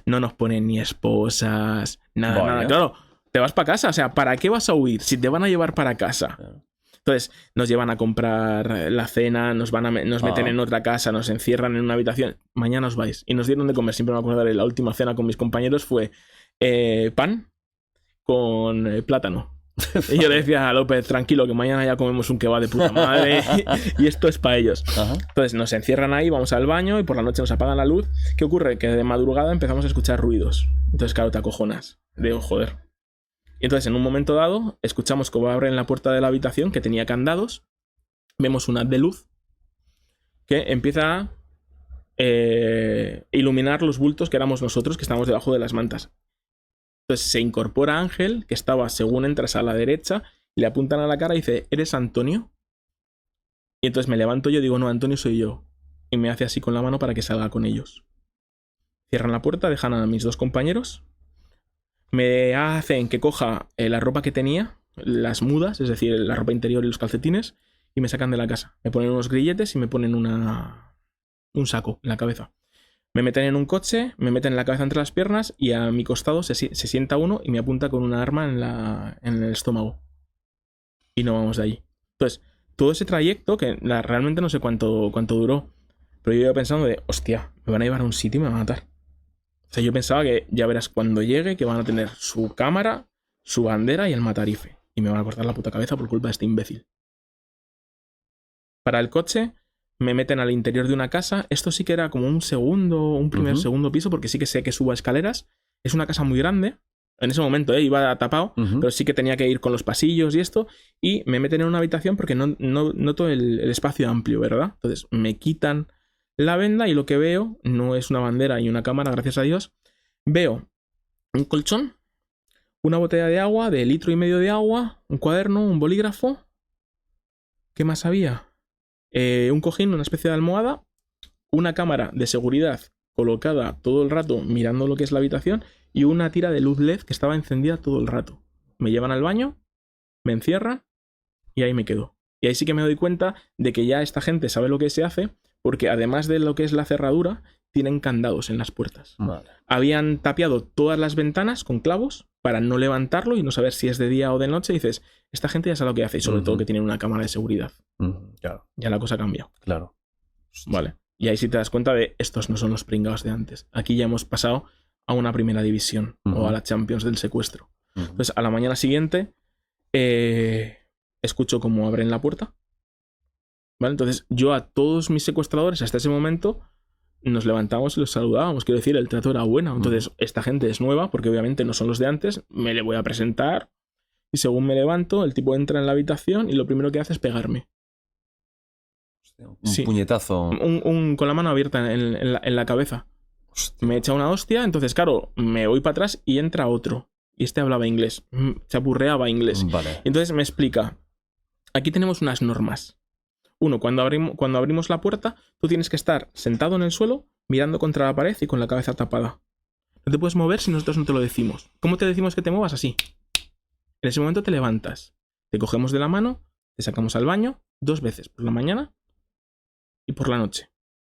No nos ponen ni esposas, nada. Claro, te vas para casa. O sea, ¿para qué vas a huir si te van a llevar para casa? Entonces, nos llevan a comprar la cena, nos meten en otra casa, nos encierran en una habitación. Mañana os vais. Y nos dieron de comer. Siempre me acuerdo de la última cena con mis compañeros fue pan con plátano. Y yo le decía a López, tranquilo, que mañana ya comemos un kebab de puta madre y esto es para ellos. Ajá. Entonces nos encierran ahí, vamos al baño y por la noche nos apagan la luz. ¿Qué ocurre? Que de madrugada empezamos a escuchar ruidos. Entonces, claro, te acojonas. Digo, joder. Y entonces, en un momento dado, escuchamos cómo abren la puerta de la habitación, que tenía candados. Vemos un haz de luz que empieza a iluminar los bultos que éramos nosotros, que estábamos debajo de las mantas. Entonces se incorpora Ángel, que estaba, según entras, a la derecha, y le apuntan a la cara y dice, ¿eres Antonio? Y entonces me levanto yo y digo, no, Antonio soy yo. Y me hace así con la mano para que salga con ellos. Cierran la puerta, dejan a mis 2 compañeros. Me hacen que coja la ropa que tenía, las mudas, es decir, la ropa interior y los calcetines, y me sacan de la casa. Me ponen unos grilletes y me ponen un saco en la cabeza. Me meten en un coche, me meten la cabeza entre las piernas y a mi costado se sienta uno y me apunta con una arma en el estómago. Y no vamos de allí. Entonces, todo ese trayecto, que realmente no sé cuánto duró, pero yo iba pensando de, hostia, me van a llevar a un sitio y me van a matar. O sea, yo pensaba que ya verás cuando llegue que van a tener su cámara, su bandera y el matarife. Y me van a cortar la puta cabeza por culpa de este imbécil. Para el coche... Me meten al interior de una casa. Esto sí que era como un primer, segundo piso, porque sí que sé que subo escaleras. Es una casa muy grande. En ese momento iba tapado, pero sí que tenía que ir con los pasillos y esto. Y me meten en una habitación porque no noto el espacio amplio, ¿verdad? Entonces me quitan la venda y lo que veo no es una bandera y una cámara, gracias a Dios. Veo un colchón, una botella de agua, de 1,5 litros de agua, un cuaderno, un bolígrafo. ¿Qué más había? Un cojín, una especie de almohada, una cámara de seguridad colocada todo el rato mirando lo que es la habitación y una tira de luz LED que estaba encendida todo el rato. Me llevan al baño, me encierran y ahí me quedo. Y ahí sí que me doy cuenta de que ya esta gente sabe lo que se hace, porque además de lo que es la cerradura, tienen candados en las puertas. Vale. Habían tapiado todas las ventanas con clavos para no levantarlo y no saber si es de día o de noche. Y dices, esta gente ya sabe lo que hace y sobre todo que tienen una cámara de seguridad. Claro. Ya la cosa ha cambiado. Claro. Vale. Y ahí sí te das cuenta de, estos no son los pringados de antes. Aquí ya hemos pasado a una primera división o a la Champions del secuestro. Entonces, a la mañana siguiente, escucho cómo abren la puerta. ¿Vale? Entonces, yo a todos mis secuestradores hasta ese momento nos levantamos y los saludábamos. Quiero decir, el trato era bueno. Entonces, esta gente es nueva, porque obviamente no son los de antes. Me le voy a presentar. Y según me levanto, el tipo entra en la habitación y lo primero que hace es pegarme. Un puñetazo. Con la mano abierta en la cabeza. Hostia. Me echa una hostia. Entonces, claro, me voy para atrás y entra otro. Y este hablaba inglés. Chapurreaba inglés. Vale. Y entonces me explica. Aquí tenemos unas normas. Uno, cuando abrimos la puerta, tú tienes que estar sentado en el suelo, mirando contra la pared y con la cabeza tapada. No te puedes mover si nosotros no te lo decimos. ¿Cómo te decimos que te muevas? Así. En ese momento te levantas. Te cogemos de la mano, te sacamos al baño 2 veces, por la mañana y por la noche.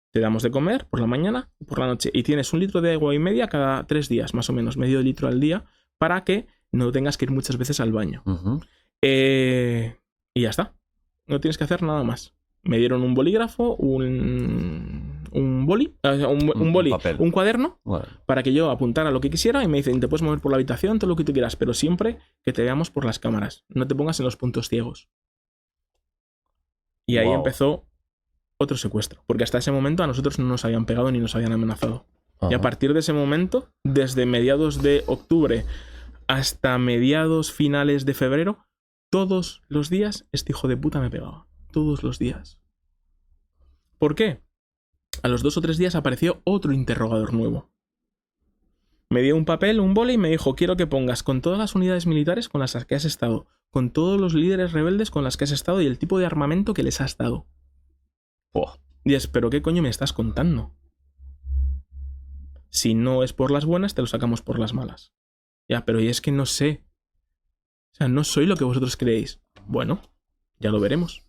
Te damos de comer por la mañana y por la noche. Y tienes 1,5 litros de agua cada 3 días, más o menos, medio litro al día, para que no tengas que ir muchas veces al baño. Y ya está. No tienes que hacer nada más. Me dieron un bolígrafo, un boli, papel. un cuaderno, para que yo apuntara lo que quisiera y me dicen, te puedes mover por la habitación, todo lo que tú quieras, pero siempre que te veamos por las cámaras. No te pongas en los puntos ciegos. Y ahí empezó otro secuestro, porque hasta ese momento a nosotros no nos habían pegado ni nos habían amenazado. Y a partir de ese momento, desde mediados de octubre hasta mediados finales de febrero, todos los días este hijo de puta me pegaba. Todos los días. ¿Por qué? A los 2 o 3 días apareció otro interrogador nuevo. Me dio un papel, un boli y me dijo, quiero que pongas con todas las unidades militares con las que has estado, con todos los líderes rebeldes con las que has estado y el tipo de armamento que les has dado. Y es, ¿pero qué coño me estás contando? Si no es por las buenas, te lo sacamos por las malas. Ya, pero y es que no sé. O sea, no soy lo que vosotros creéis. Bueno, ya lo veremos.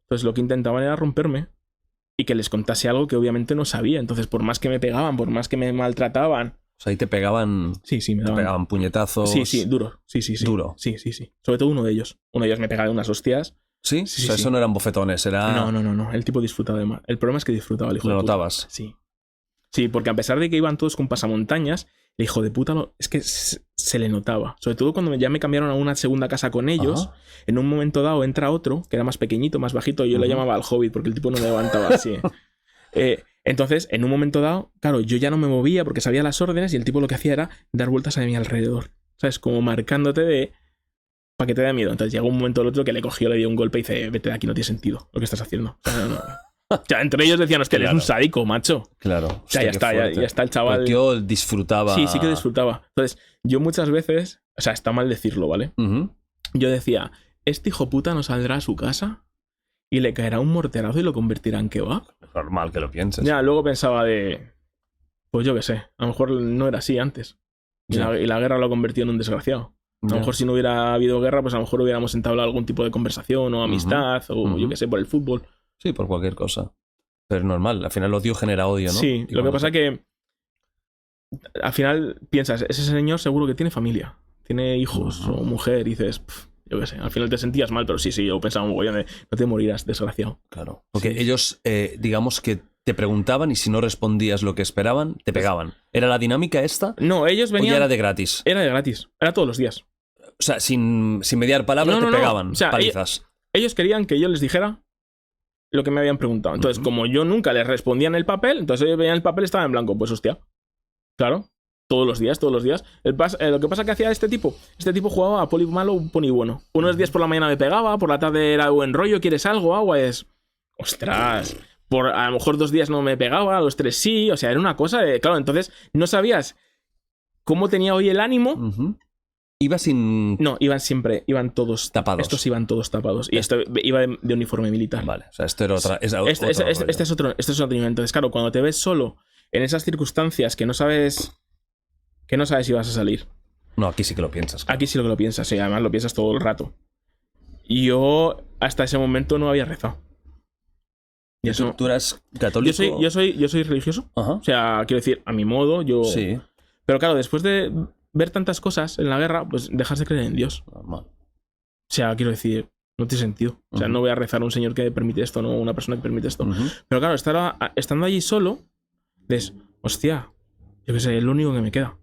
Entonces lo que intentaban era romperme y que les contase algo que obviamente no sabía. Entonces, por más que me pegaban, por más que me maltrataban... O sea, ahí te pegaban... Sí, me daban... Te pegaban puñetazos... Sí, duro. Sí. Duro. Sí. Sobre todo uno de ellos. Uno de ellos me pegaba de unas hostias. ¿Sí? O sea, eso no eran bofetones, era... No. El tipo disfrutaba de más. El problema es que disfrutaba el hijo de puta. ¿Lo notabas? Sí, porque a pesar de que iban todos con pasamontañas, el hijo de puta es que se le notaba. Sobre todo cuando ya me cambiaron a una segunda casa con ellos. En un momento dado entra otro, que era más pequeñito, más bajito. Yo le llamaba al Hobbit porque el tipo no me levantaba así. Entonces, en un momento dado, claro, yo ya no me movía porque sabía las órdenes y el tipo lo que hacía era dar vueltas a mi alrededor. ¿Sabes? Como marcándote para que te dé miedo. Entonces llegó un momento el otro que le cogió, le dio un golpe y dice, vete de aquí, no tiene sentido lo que estás haciendo. O sea, no. O sea, entre ellos decían, hostia, eres un sádico, macho. Claro. O sea, ya está el chaval. Porque yo disfrutaba. Sí que disfrutaba. Entonces, yo muchas veces, o sea, está mal decirlo, ¿vale? Yo decía, este hijo puta no saldrá a su casa y le caerá un morterazo y lo convertirá en kebab. Es normal que lo pienses. Ya, luego pensaba pues yo qué sé, a lo mejor no era así antes. Y la guerra lo ha convertido en un desgraciado. A lo mejor si no hubiera habido guerra, pues a lo mejor hubiéramos entablado algún tipo de conversación o amistad o yo qué sé, por el fútbol. Sí, por cualquier cosa. Pero es normal, al final el odio genera odio, ¿no? Sí, lo que pasa es que al final piensas, ese señor seguro que tiene familia, tiene hijos o mujer, y dices, yo qué sé, al final te sentías mal, pero sí, yo pensaba un mogollón de no te morirás, desgraciado. Claro, porque ellos, digamos que te preguntaban y si no respondías lo que esperaban, te pegaban. ¿Era la dinámica esta? No, ellos venían... ¿O ya era de gratis? Era de gratis, era todos los días. O sea, sin mediar palabras te pegaban, o sea, palizas. Ellos querían que yo les dijera lo que me habían preguntado. Entonces, como yo nunca les respondía en el papel, entonces ellos veían el papel y estaba en blanco. Pues hostia, claro, todos los días. Lo que pasa que hacía este tipo jugaba a poli malo, un pony bueno. Unos días por la mañana me pegaba, por la tarde era buen rollo, ¿quieres algo? Agua es... Ostras, a lo mejor 2 días no me pegaba, a los 3 sí, o sea, era una cosa de... Claro, entonces no sabías cómo tenía hoy el ánimo... ¿Iba sin...? No, iban todos tapados. Estos iban todos tapados. Y esto iba de uniforme militar. Vale, o sea, esto era otra... Este es otro nivel. Entonces, claro, cuando te ves solo en esas circunstancias que no sabes si vas a salir. No, aquí sí que lo piensas. Claro. Aquí sí lo piensas, y además lo piensas todo el rato. Y yo hasta ese momento no había rezado. Y eso, ¿tú eras católico? Yo soy religioso. O sea, quiero decir, a mi modo, yo... Sí. Pero claro, después de ver tantas cosas en la guerra, pues dejas de creer en Dios. Normal. O sea, quiero decir, no tiene sentido. O sea, no voy a rezar a un señor que permite esto, no una persona que permite esto. Pero claro, estando allí solo, dices, hostia, yo qué sé, es lo único que me queda.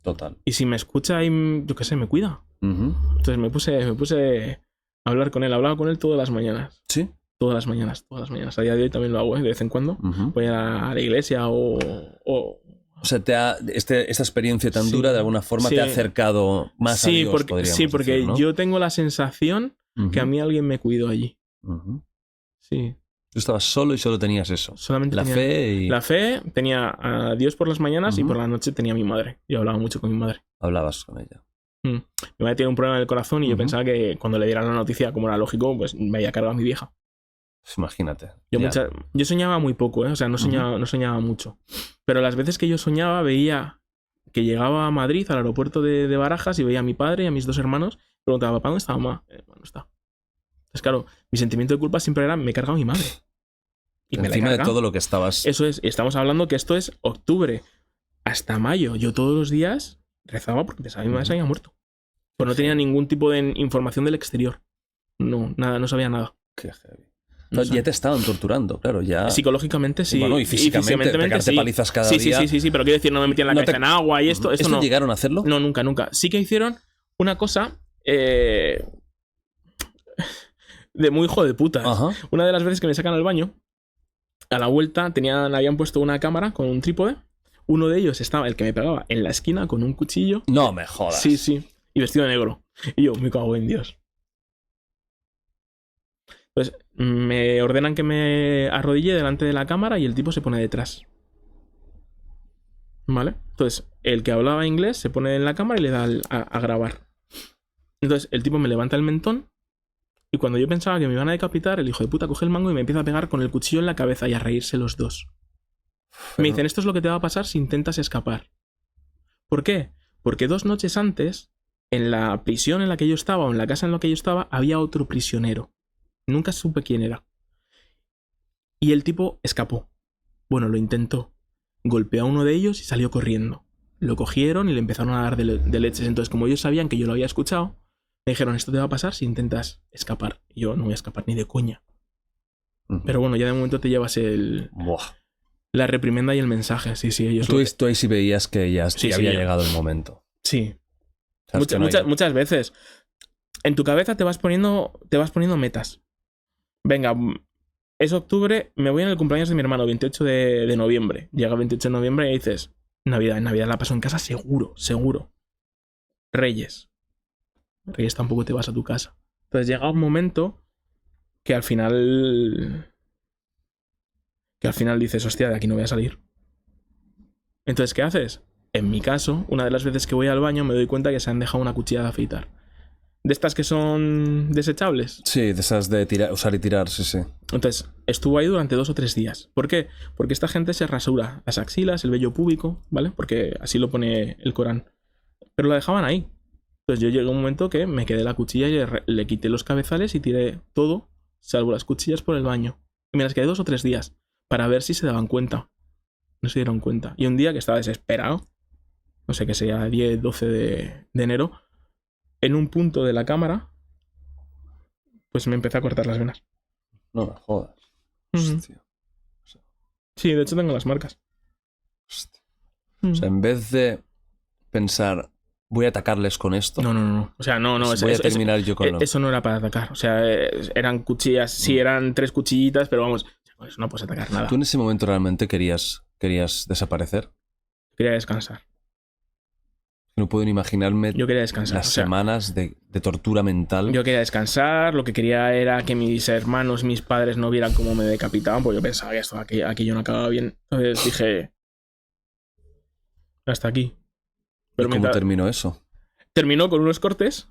Total. Y si me escucha y, yo qué sé, me cuida. Entonces me puse a hablar con él. Hablaba con él todas las mañanas. ¿Sí? Todas las mañanas. A día de hoy también lo hago, de vez en cuando. Voy a la iglesia O sea, esta experiencia tan dura de alguna forma te ha acercado más a Dios, podríamos decir, porque ¿no? yo tengo la sensación que a mí alguien me cuidó allí. Sí. Tú estabas solo y solo tenías eso. Solamente la fe, tenía a Dios por las mañanas y por la noche tenía a mi madre. Yo hablaba mucho con mi madre. Hablabas con ella. Mi madre tiene un problema en el corazón y yo pensaba que cuando le dieran la noticia, como era lógico, pues me había cargado a mi vieja. Pues imagínate. Yo soñaba muy poco, o sea, no soñaba mucho. Pero las veces que yo soñaba veía que llegaba a Madrid, al aeropuerto de Barajas, y veía a mi padre y a mis 2 hermanos. Preguntaba, ¿papá dónde está mamá? No está. Entonces, claro, mi sentimiento de culpa siempre era, me he cargado a mi madre. Y encima de todo lo que estabas... Eso es, estamos hablando que esto es octubre hasta mayo. Yo todos los días rezaba porque pensaba que mi madre se había muerto. Pues no tenía ningún tipo de información del exterior. No, nada, no sabía nada. Qué heavy. Ya te estaban torturando, claro, ya... Psicológicamente sí. Bueno, y físicamente pegarte palizas cada día. Sí, pero quiero decir, no me metían la cabeza en agua y esto no. ¿Llegaron a hacerlo? No, nunca. Sí que hicieron una cosa de muy hijo de puta. Una de las veces que me sacan al baño, a la vuelta habían puesto una cámara con un trípode. Uno de ellos estaba, el que me pegaba, en la esquina con un cuchillo. No me jodas. Sí. Y vestido de negro. Y yo, me cago en Dios. Entonces, me ordenan que me arrodille delante de la cámara y el tipo se pone detrás. ¿Vale? Entonces, el que hablaba inglés se pone en la cámara y le da a grabar. Entonces, el tipo me levanta el mentón y cuando yo pensaba que me iban a decapitar, el hijo de puta coge el mango y me empieza a pegar con el cuchillo en la cabeza y a reírse los dos. Me dicen, esto es lo que te va a pasar si intentas escapar. ¿Por qué? Porque 2 noches antes, en la prisión en la que yo estaba o en la casa en la que yo estaba, había otro prisionero. Nunca supe quién era. Y el tipo escapó. Bueno, lo intentó. Golpeó a uno de ellos y salió corriendo. Lo cogieron y le empezaron a dar de leches. Entonces, como ellos sabían que yo lo había escuchado, me dijeron, esto te va a pasar si intentas escapar. Y yo no voy a escapar ni de coña. Pero bueno, ya de momento te llevas la reprimenda y el mensaje. Sí, ellos... Tú ahí sí veías que ya había llegado el momento. Sí. Muchas veces. En tu cabeza te vas poniendo metas. Venga, es octubre, me voy en el cumpleaños de mi hermano, 28 de noviembre. Llega el 28 de noviembre y dices, Navidad la paso en casa seguro. Reyes tampoco te vas a tu casa. Entonces llega un momento que al final dices, hostia, de aquí no voy a salir. Entonces, ¿qué haces? En mi caso, una de las veces que voy al baño me doy cuenta que se han dejado una cuchilla de afeitar. ¿De estas que son desechables? Sí, de esas de usar y tirar, sí. Entonces, estuvo ahí durante 2 o 3 días. ¿Por qué? Porque esta gente se rasura las axilas, el vello púbico, ¿vale? Porque así lo pone el Corán. Pero la dejaban ahí. Entonces yo llegué a un momento que me quedé la cuchilla y le quité los cabezales y tiré todo, salvo las cuchillas, por el baño. Y me las quedé 2 o 3 días para ver si se daban cuenta. No se dieron cuenta. Y un día que estaba desesperado, no sé qué sería, 10, 12 de enero, en un punto de la cámara, pues me empecé a cortar las venas. No me jodas. Hostia. Sí, de hecho tengo las marcas. Hostia. O sea, en vez de pensar, voy a atacarles con esto. No. O sea, no. Voy a terminar yo con eso no era para atacar. O sea, eran cuchillas. Sí, eran 3 cuchillitas, pero vamos, con eso no puedes atacar nada. ¿Tú en ese momento realmente querías desaparecer? Quería descansar. No puedo ni imaginarme. Yo quería descansar. Las semanas de tortura mental. Yo quería descansar. Lo que quería era que mis hermanos, mis padres no vieran cómo me decapitaban, porque yo pensaba que aquí yo no acababa bien. Entonces dije, hasta aquí. Pero ¿cómo terminó eso? Terminó con unos cortes,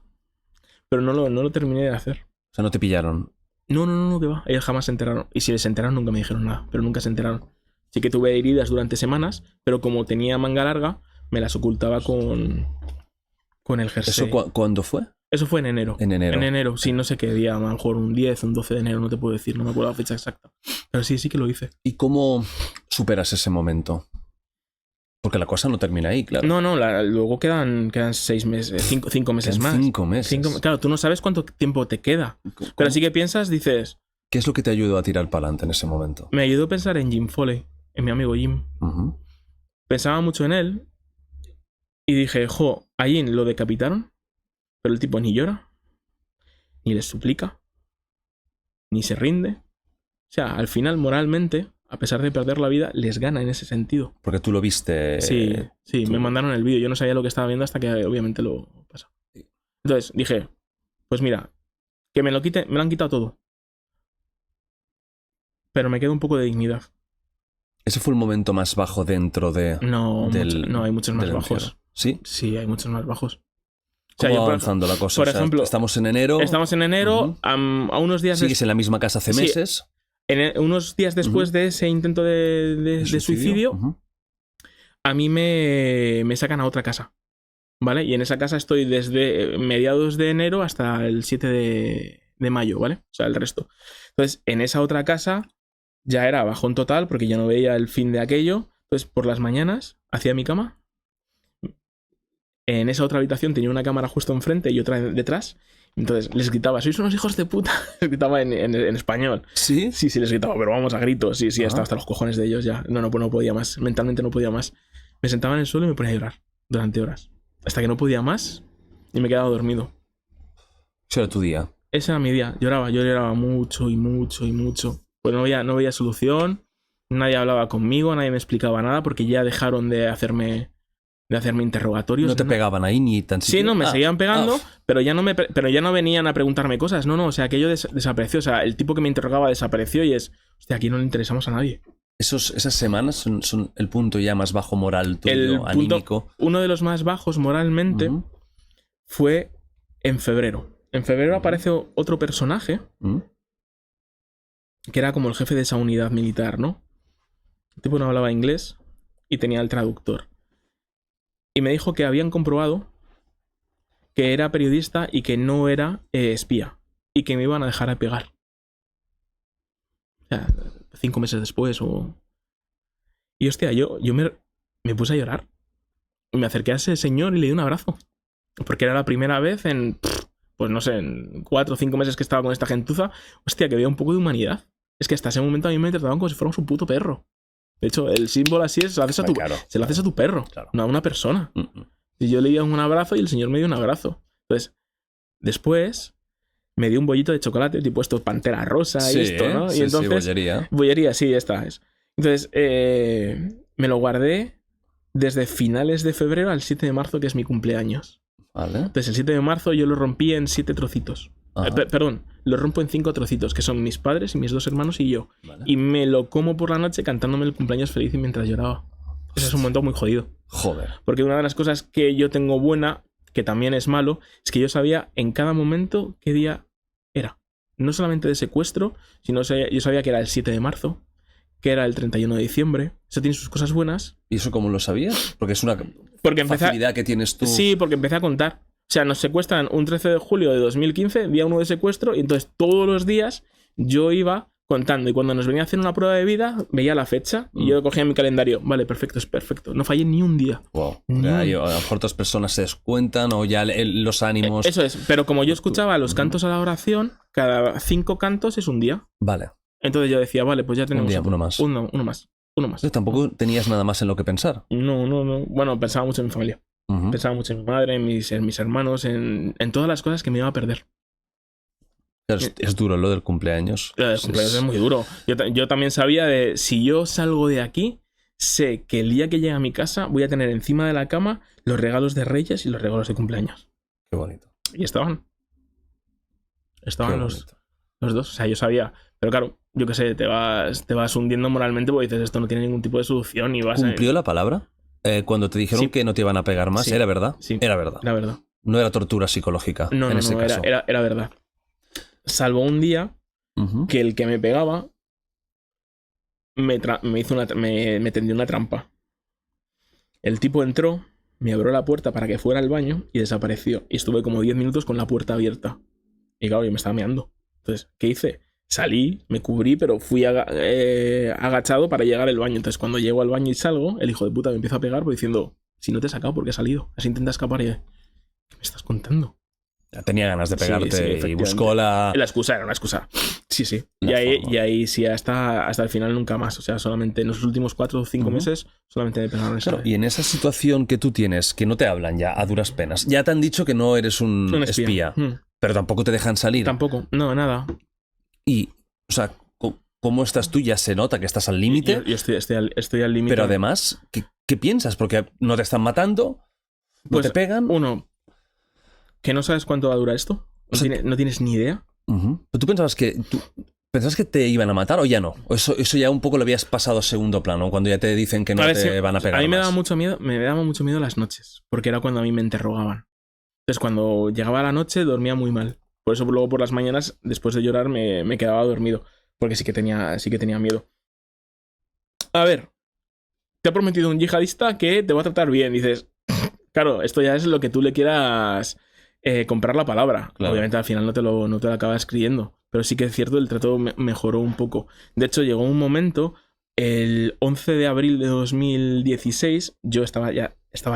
pero no lo terminé de hacer. O sea, ¿no te pillaron? No, que va. Ellos jamás se enteraron. Y si les enteraron, nunca me dijeron nada. Pero nunca se enteraron. Sí que tuve heridas durante semanas, pero como tenía manga larga, me las ocultaba con el jersey. ¿Eso cuándo fue? Eso fue en enero. En enero. Sí, no sé qué día, a lo mejor un 10, un 12 de enero, no te puedo decir, no me acuerdo la fecha exacta. Pero sí que lo hice. ¿Y cómo superas ese momento? Porque la cosa no termina ahí, claro. No, luego quedan 6 meses, 5 meses más. 5 meses. Claro, tú no sabes cuánto tiempo te queda. ¿Cómo? Pero sí que piensas, dices... ¿Qué es lo que te ayudó a tirar para adelante en ese momento? Me ayudó a pensar en Jim Foley, en mi amigo Jim. Uh-huh. Pensaba mucho en él y dije, a Jim lo decapitaron, pero el tipo ni llora, ni les suplica, ni se rinde. O sea, al final, moralmente, a pesar de perder la vida, les gana en ese sentido. Porque tú lo viste. Sí, me mandaron el vídeo. Yo no sabía lo que estaba viendo hasta que obviamente lo pasa. Entonces dije, pues mira, que me lo han quitado todo. Pero me queda un poco de dignidad. ¿Ese fue el momento más bajo dentro de...? No, hay muchos más bajos. ¿Sí? Sí, hay muchos más bajos. ¿Cómo va avanzando la cosa? Por ejemplo, estamos en enero. Uh-huh. A unos días... ¿Sigues en la misma casa hace meses? Unos días después de ese intento de suicidio, uh-huh, a mí me sacan a otra casa, ¿vale? Y en esa casa estoy desde mediados de enero hasta el 7 de mayo, ¿vale? O sea, el resto. Entonces, en esa otra casa ya era bajón total porque ya no veía el fin de aquello. Entonces, por las mañanas hacía mi cama. En esa otra habitación tenía una cámara justo enfrente y otra detrás. Entonces les gritaba, sois unos hijos de puta. Les gritaba en español. ¿Sí? Sí, les gritaba, pero vamos a gritos. Sí, estaba hasta los cojones de ellos ya. No podía más. Mentalmente no podía más. Me sentaba en el suelo y me ponía a llorar durante horas. Hasta que no podía más y me quedaba dormido. ¿Ese era tu día? Ese era mi día. Yo lloraba mucho y mucho y mucho. Pues no veía solución. Nadie hablaba conmigo, nadie me explicaba nada porque ya dejaron de hacerme interrogatorios. No te pegaban ahí ni tan siquiera. Sí, no, me seguían pegando, pero ya no venían a preguntarme cosas. No, o sea, aquello desapareció. O sea, el tipo que me interrogaba desapareció y es, hostia, aquí no le interesamos a nadie. Esas semanas son el punto ya más bajo moral tuyo, anímico. Uno de los más bajos moralmente fue en febrero. En febrero aparece otro personaje que era como el jefe de esa unidad militar, ¿no? El tipo no hablaba inglés y tenía el traductor. Y me dijo que habían comprobado que era periodista y que no era espía. Y que me iban a dejar a pegar. O sea, 5 meses después o... Y hostia, yo me puse a llorar. Me acerqué a ese señor y le di un abrazo. Porque era la primera vez en... Pues no sé, en 4 o 5 meses que estaba con esta gentuza. Hostia, que veía un poco de humanidad. Es que hasta ese momento a mí me trataban como si fuéramos un puto perro. De hecho, el símbolo así es, se lo haces a tu perro, claro. No a una persona. Y yo le di un abrazo y el señor me dio un abrazo. Entonces, después me dio un bollito de chocolate, tipo esto, Pantera Rosa y esto, ¿no? Sí, y entonces, bollería. Bollería, sí, esta es. Entonces, me lo guardé desde finales de febrero al 7 de marzo, que es mi cumpleaños. Vale. Entonces, el 7 de marzo yo lo rompí en 7 trocitos. Perdón, lo rompo en 5 trocitos, que son mis padres y mis 2 hermanos y yo. Vale. Y me lo como por la noche cantándome el cumpleaños feliz y mientras lloraba. Ese es un momento muy jodido. Joder. Porque una de las cosas que yo tengo buena, que también es malo, es que yo sabía en cada momento qué día era. No solamente de secuestro, sino yo sabía que era el 7 de marzo, que era el 31 de diciembre. Eso tiene sus cosas buenas. ¿Y eso cómo lo sabías? Porque es una facilidad que tienes tú. Sí, porque empecé a contar. O sea, nos secuestran un 13 de julio de 2015, día 1 de secuestro, y entonces todos los días yo iba contando. Y cuando nos venía a hacer una prueba de vida, veía la fecha y yo cogía mi calendario. Vale, perfecto, es perfecto. No fallé ni un día. Wow. A lo mejor otras personas se descuentan o ya los ánimos. Eso es, pero como yo escuchaba los cantos a la oración, cada 5 cantos es un día. Vale. Entonces yo decía, vale, pues ya tenemos un día, uno más. Uno más. Entonces, tampoco tenías nada más en lo que pensar. No. Bueno, pensaba mucho en mi familia. Pensaba mucho en mi madre, en mis hermanos, en todas las cosas que me iba a perder. Es duro lo del cumpleaños. El cumpleaños es muy duro. Yo también sabía de si yo salgo de aquí, sé que el día que llegue a mi casa voy a tener encima de la cama los regalos de Reyes y los regalos de cumpleaños. Qué bonito. Y estaban los dos. O sea, yo sabía. Pero claro, yo qué sé, te vas hundiendo moralmente porque dices, esto no tiene ningún tipo de solución y vas ¿Cumplió la palabra? Cuando te dijeron que no te iban a pegar más, ¿era verdad? Sí. Era verdad. Era verdad. No era tortura psicológica en ese caso. Era verdad. Salvo un día que el que me pegaba me tendió una trampa. El tipo entró, me abrió la puerta para que fuera al baño y desapareció. Y estuve como 10 minutos con la puerta abierta. Y claro, yo me estaba meando. Entonces, ¿qué hice? Salí, me cubrí, pero fui agachado para llegar al baño. Entonces, cuando llego al baño y salgo, el hijo de puta me empieza a pegar diciendo, si no te he sacado, ¿por qué has salido? Has intentado escapar y... ¿Qué me estás contando? Ya tenía ganas de pegarte y buscó la excusa, era una excusa. Sí. Y ahí sí, hasta el final nunca más. O sea, solamente en los últimos 4 o 5 meses solamente me pegaron esa vez. Y en esa situación que tú tienes, que no te hablan ya a duras penas, ya te han dicho que no eres un espía. Pero tampoco te dejan salir. Tampoco, no, nada. Y, o sea, ¿cómo estás tú? Ya se nota que estás al límite. Yo estoy al límite. Pero además, ¿qué piensas? Porque no te están matando, no te pegan. Uno, que no sabes cuánto va a durar esto. No tienes ni idea. ¿Pero tú pensabas que te iban a matar o ya no? ¿O eso ya un poco lo habías pasado a segundo plano, cuando ya te dicen que no te van a pegar? A mí me daba mucho miedo las noches, porque era cuando a mí me interrogaban. Entonces, cuando llegaba la noche, dormía muy mal. Por eso luego por las mañanas, después de llorar, me quedaba dormido. Porque sí que tenía miedo. A ver, te ha prometido un yihadista que te va a tratar bien. Dices, claro, esto ya es lo que tú le quieras comprar la palabra. Claro. Obviamente al final no te lo acabas creyendo. Pero sí que es cierto, el trato mejoró un poco. De hecho, llegó un momento, el 11 de abril de 2016, yo estaba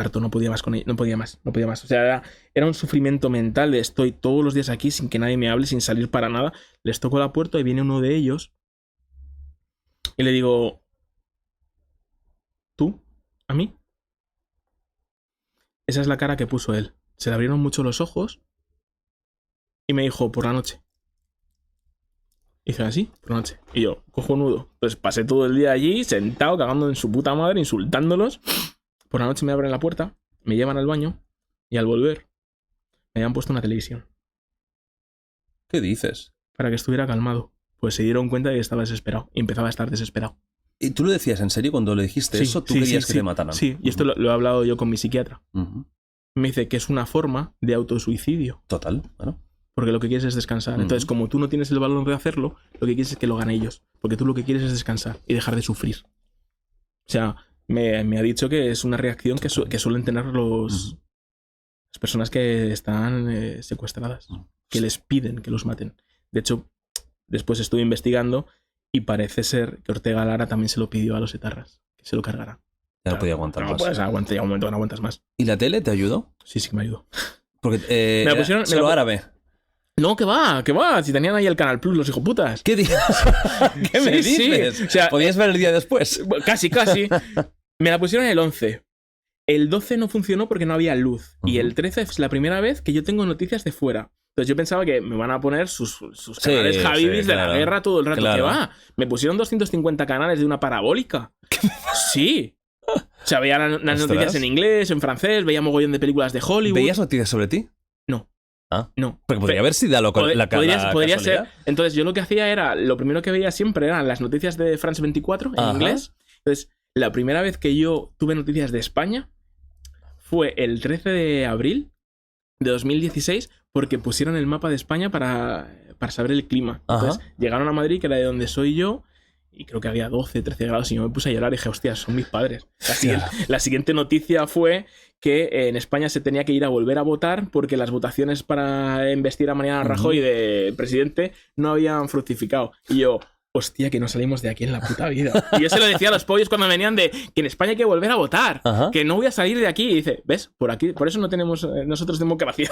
harto, no podía más con ello, no podía más. O sea, era un sufrimiento mental de estoy todos los días aquí sin que nadie me hable, sin salir para nada. Les toco la puerta y viene uno de ellos y le digo, ¿tú? ¿A mí? Esa es la cara que puso él. Se le abrieron mucho los ojos y me dijo, por la noche. Hice así, por la noche. Y yo, cojonudo. Pues pasé todo el día allí, sentado, cagando en su puta madre, insultándolos. Por la noche me abren la puerta, me llevan al baño y al volver me habían puesto una televisión. ¿Qué dices? Para que estuviera calmado. Pues se dieron cuenta de que estaba desesperado. Y empezaba a estar desesperado. ¿Y tú lo decías en serio cuando le dijiste eso? ¿Tú querías que te mataran? Sí, y esto lo he hablado yo con mi psiquiatra. Me dice que es una forma de autosuicidio. Total, bueno. Porque lo que quieres es descansar. Entonces, como tú no tienes el valor de hacerlo, lo que quieres es que lo ganen ellos. Porque tú lo que quieres es descansar y dejar de sufrir. O sea, me ha dicho que es una reacción que suelen tener las personas que están secuestradas. Que les piden que los maten. De hecho, después estuve investigando y parece ser que Ortega Lara también se lo pidió a los etarras. Que se lo cargara. Ya no podía aguantar más. No puedes aguantar, ya un momento no aguantas más. ¿Y la tele te ayudó? Sí que me ayudó. Porque me la pusieron solo árabe. No, que va. Si tenían ahí el Canal Plus, los hijoputas. ¿Qué dices? ¿Qué me dices? Sí. O sea, ¿podías ver el día después? Casi. Me la pusieron el 11. El 12 no funcionó porque no había luz. Y el 13 es la primera vez que yo tengo noticias de fuera. Entonces yo pensaba que me van a poner sus canales Javidis de la guerra todo el rato. Que va, me pusieron 250 canales de una parabólica. Sí. O sea, veía las noticias en inglés, en francés, veía mogollón de películas de Hollywood. ¿Veías noticias sobre ti? No. No. Porque podría haber sido podría ser. Entonces yo lo que hacía era, lo primero que veía siempre eran las noticias de France 24 en inglés. Entonces, la primera vez que yo tuve noticias de España fue el 13 de abril de 2016 porque pusieron el mapa de España para saber el clima. Entonces llegaron a Madrid, que era de donde soy yo, y creo que había 12, 13 grados, y yo me puse a llorar y dije, hostia, son mis padres. La siguiente noticia fue que en España se tenía que ir a volver a votar porque las votaciones para investir a Mariano Rajoy de presidente no habían fructificado. Y yo... hostia, que no salimos de aquí en la puta vida. Y yo se lo decía a los pollos cuando venían de que en España hay que volver a votar, que no voy a salir de aquí. Y dice, ¿ves? Por aquí, por eso no tenemos nosotros democracia.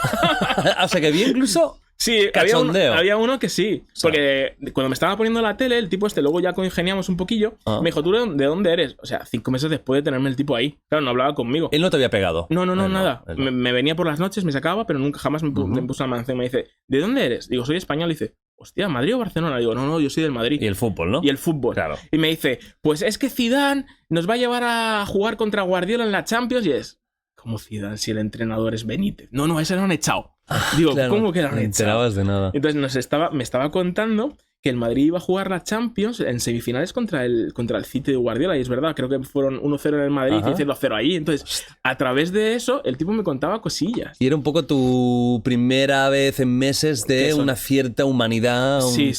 O sea, que vi incluso... Sí, había uno que sí. Porque cuando me estaba poniendo la tele, el tipo luego ya congeniamos un poquillo, me dijo, ¿tú de dónde eres? O sea, 5 meses después de tenerme el tipo ahí. Claro, no hablaba conmigo. Él no te había pegado. No, nada. Me venía por las noches, me sacaba, pero nunca jamás me puso la mano encima. Me dice, ¿de dónde eres? Digo, soy español. Y dice, hostia, ¿Madrid o Barcelona? Digo, no, yo soy del Madrid. Y el fútbol, ¿no? Y el fútbol. Claro. Y me dice, pues es que Zidane nos va a llevar a jugar contra Guardiola en la Champions. Y es, ¿cómo Zidane si el entrenador es Benítez? No, ese lo han echado. Digo, claro, ¿cómo que lo han echado? No te enterabas de nada. Entonces me estaba contando que el Madrid iba a jugar la Champions en semifinales contra el City de Guardiola. Y es verdad, creo que fueron 1-0 en el Madrid y 0-0 ahí. Entonces, a través de eso, el tipo me contaba cosillas. Y era un poco tu primera vez en meses de una cierta humanidad. Sí.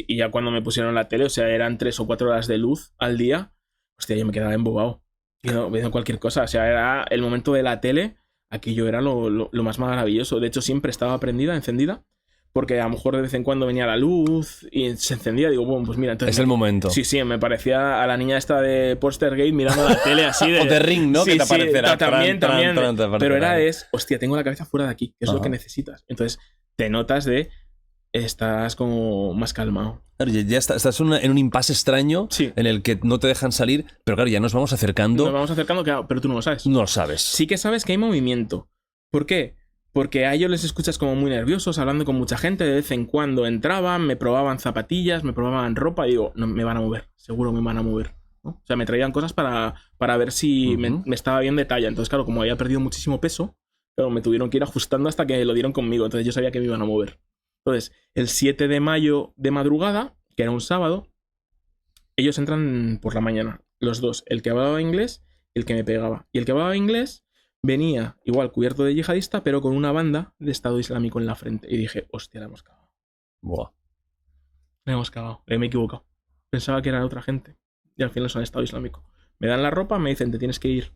Y ya cuando me pusieron la tele, o sea, eran 3 o 4 horas de luz al día, hostia, yo me quedaba embobado. Viendo cualquier cosa. O sea, era el momento de la tele, aquello era lo más maravilloso. De hecho, siempre estaba encendida. Porque a lo mejor de vez en cuando venía la luz y se encendía. Digo, bueno, pues mira, entonces... Es el momento. Sí, me parecía a la niña esta de Postergate mirando la tele así de... O de Ring, ¿no? Sí, que te aparecerá. También. Pero hostia, tengo la cabeza fuera de aquí, que es lo que necesitas. Entonces, te notas estás como más calmado. Claro, ya estás en un impasse extraño en el que no te dejan salir, pero claro, ya nos vamos acercando. Claro, pero tú no lo sabes. No lo sabes. Sí que sabes que hay movimiento. ¿Por qué? Porque a ellos les escuchas como muy nerviosos, hablando con mucha gente, de vez en cuando entraban, me probaban zapatillas, me probaban ropa, y digo, no, me van a mover, seguro me van a mover, ¿no? O sea, me traían cosas para ver si me estaba bien de talla. Entonces, claro, como había perdido muchísimo peso, claro, me tuvieron que ir ajustando hasta que lo dieron conmigo, entonces yo sabía que me iban a mover. Entonces, el 7 de mayo de madrugada, que era un sábado, ellos entran por la mañana, los dos, el que hablaba inglés y el que me pegaba. Y el que hablaba inglés venía igual cubierto de yihadista, pero con una banda de Estado Islámico en la frente. Y dije, hostia, la hemos cagado. Buah. La hemos cagado. Me he equivocado. Pensaba que era otra gente. Y al final son Estado Islámico. Me dan la ropa, me dicen, te tienes que ir